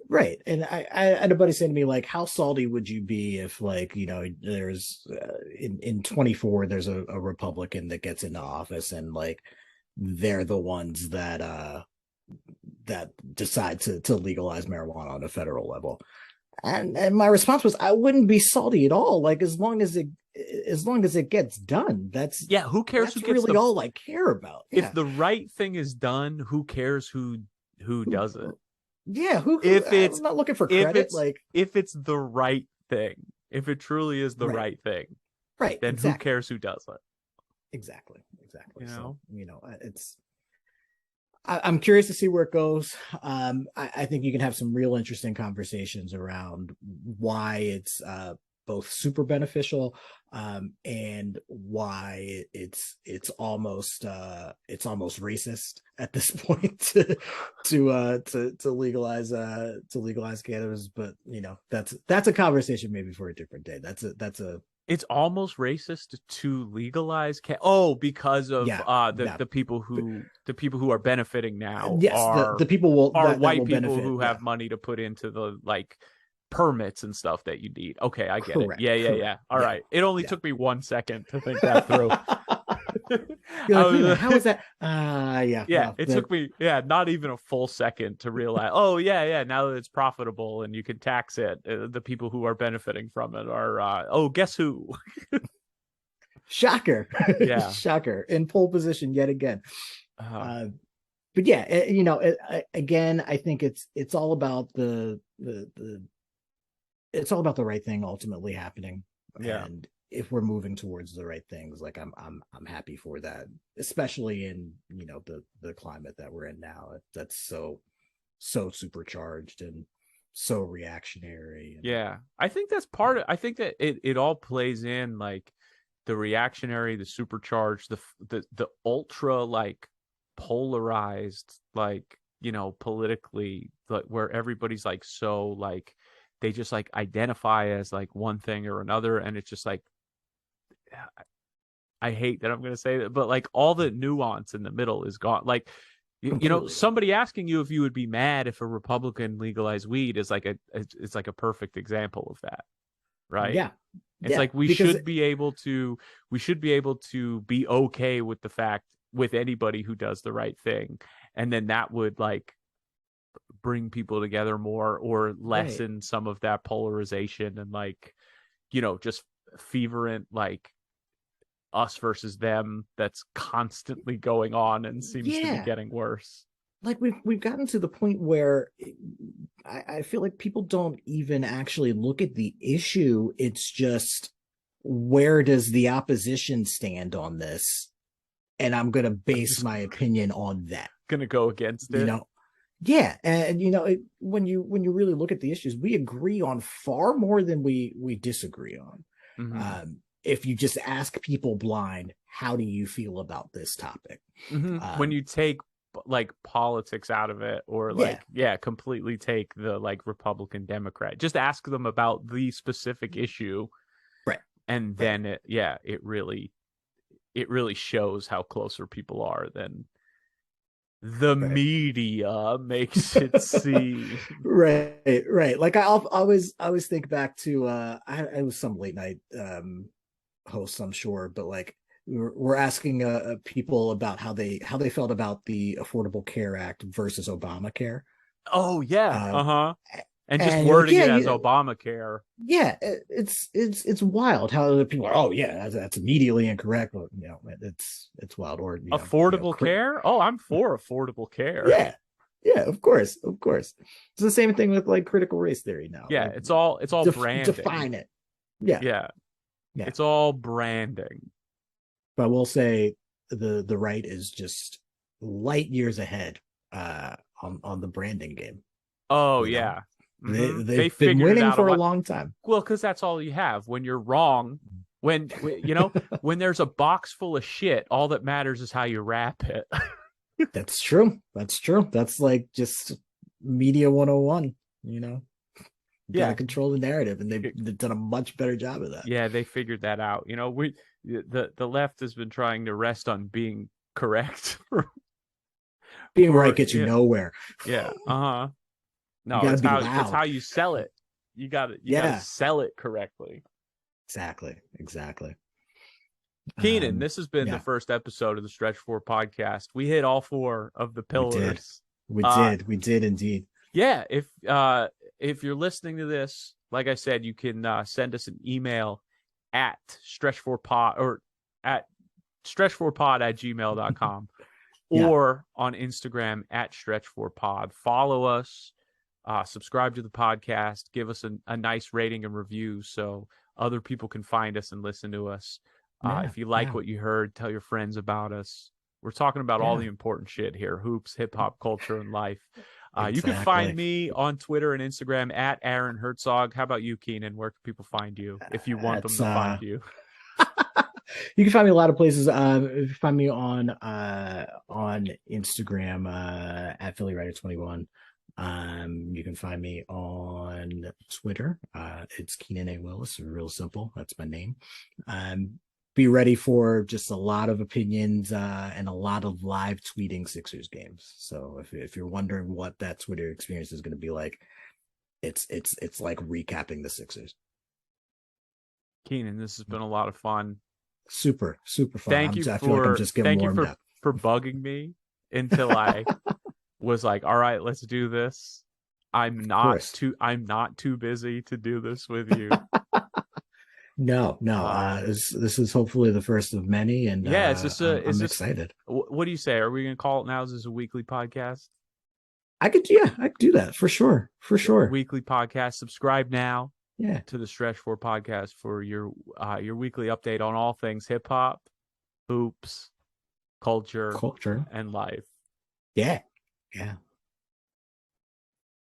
B: right. And I had a buddy saying to me, like, how salty would you be if, like, there's in 24, there's a Republican that gets into office, and like they're the ones that decide to legalize marijuana on a federal level. And my response was, I wouldn't be salty at all. Like, as long as it gets done,
A: Yeah, who cares who
B: that's
A: gets
B: really all I care about.
A: if
B: Yeah.
A: the right thing is done, who cares who does it?
B: Yeah, who
A: If
B: I'm
A: it's
B: not looking for
A: if
B: credit.
A: it's
B: Like,
A: if it's the right thing, if it truly is the
B: right,
A: right thing,
B: right,
A: then who
B: exactly.
A: cares who does it?
B: Exactly.
A: You
B: So,
A: know?
B: I'm curious to see where it goes. I think you can have some real interesting conversations around why it's both super beneficial, and why it's almost racist at this point to legalize cannabis. But that's a conversation maybe for a different day. That's a
A: It's almost racist to legalize because of
B: yeah,
A: the
B: yeah.
A: the people who are benefiting now
B: Yes, the people
A: are
B: that
A: white
B: will
A: people
B: benefit.
A: who
B: Yeah,
A: have money to put into the like permits and stuff that you need. Okay, I get it.
B: correct,
A: Yeah. All
B: yeah,
A: right. It only
B: yeah.
A: took me 1 second to think that through.
B: You're
A: I
B: like, wait a minute,
A: was
B: how is that? Yeah,
A: Yeah,
B: well,
A: it took me, not even a full second to realize, oh, yeah, now that it's profitable and you can tax it, the people who are benefiting from it are, guess who?
B: shocker,
A: Yeah.
B: shocker, in pole position yet again.
A: Uh,
B: Uh, but yeah, again, I think it's all about the it's all about the right thing ultimately happening,
A: yeah.
B: and if we're moving towards the right things, like I'm happy for that, especially in the climate that we're in now. That's so supercharged and so reactionary. And
A: Yeah. I think that's I think that it all plays in like the reactionary, the supercharged, the ultra like polarized, like, politically, like where everybody's like so like they just like identify as like one thing or another. And it's just like, I hate that I'm going to say that, but like all the nuance in the middle is gone. Like,
B: completely gone.
A: somebody asking you if you would be mad if a Republican legalized weed is like it's like a perfect example of that, right?
B: Yeah,
A: It's
B: yeah,
A: like we
B: because
A: should be able to be okay with the fact with anybody who does the right thing, and then that would like bring people together more or
B: right.
A: lessen some of that polarization and like, just fervent like us versus them that's constantly going on and seems to be
B: Yeah,
A: getting worse.
B: like we've gotten to the point where I feel like people don't even actually look at the issue. It's just, where does the opposition stand on this, and I'm going to
A: I'm
B: base
A: just
B: my opinion on that.
A: gonna go against
B: you
A: it.
B: know yeah, and when you really look at the issues, we agree on far more than we disagree on.
A: Mm-hmm.
B: If you just ask people blind, how do you feel about this topic?
A: When
B: um
A: you take like politics out of it, or like completely take the like Republican Democrat. Just ask them about the specific issue,
B: right?
A: And then it really shows how closer people are than the media makes it seem.
B: Right. Like I always think back to I was some late night hosts, I'm sure, but like we're asking people about how they felt about the Affordable Care Act versus Obamacare.
A: Oh yeah, and just
B: and
A: wording it as Obamacare.
B: Yeah, it's wild how the people are. Oh yeah, that's immediately incorrect. But, it's wild. Or
A: affordable care. Oh, I'm for affordable care.
B: Yeah, of course. It's the same thing with like critical race theory now.
A: Yeah,
B: like,
A: it's all branding.
B: Define it. Yeah.
A: It's all branding.
B: But we'll say the right is just light years ahead on the branding game.
A: Oh yeah.
B: Mm-hmm. They've been winning for a long time.
A: Well, because that's all you have. When you're wrong, when when there's a box full of shit, all that matters is how you wrap it.
B: That's true. That's like just media 101, You gotta control the narrative, and they've done a much better job of that.
A: Yeah, they figured that out. The left has been trying to rest on being correct.
B: Being right gets you nowhere.
A: Yeah. No, it's how you sell it. You gotta sell it correctly.
B: Exactly.
A: Keenan, this has been the first episode of the Stretch 4 podcast. We hit all 4 of the pillars.
B: We did indeed.
A: Yeah, if you're listening to this, like I said, you can send us an email at stretch4pod or at stretch4pod@gmail.com or on Instagram at stretch4pod. Follow us. Subscribe to the podcast, give us a nice rating and review so other people can find us and listen to us. If you like what you heard, tell your friends about us. We're talking about all the important shit here: hoops, hip hop, culture, and life. You can find me on Twitter and Instagram at Aaron Hertzog. How about you, Keenan? Where can people find you if you want them to find you?
B: You can find me a lot of places. You can find me on Instagram at PhillyWriter21. You can find me on Twitter. It's Keenan A. Willis. Real simple. That's my name. Be ready for just a lot of opinions and a lot of live tweeting Sixers games. So if you're wondering what that Twitter experience is going to be like, it's like recapping the Sixers.
A: Keenan, this has been a lot of fun.
B: Super fun.
A: Thank you for bugging me until I was like, all right, let's do this. I'm not too busy to do this with you.
B: No. This is hopefully the first of many, and I'm excited.
A: What do you say? Are we going to call it now? Is this a weekly podcast?
B: I could do that for sure.
A: Weekly podcast. Subscribe now.
B: Yeah.
A: To the Stretch 4 podcast for your weekly update on all things hip hop, hoops, culture, and life.
B: Yeah.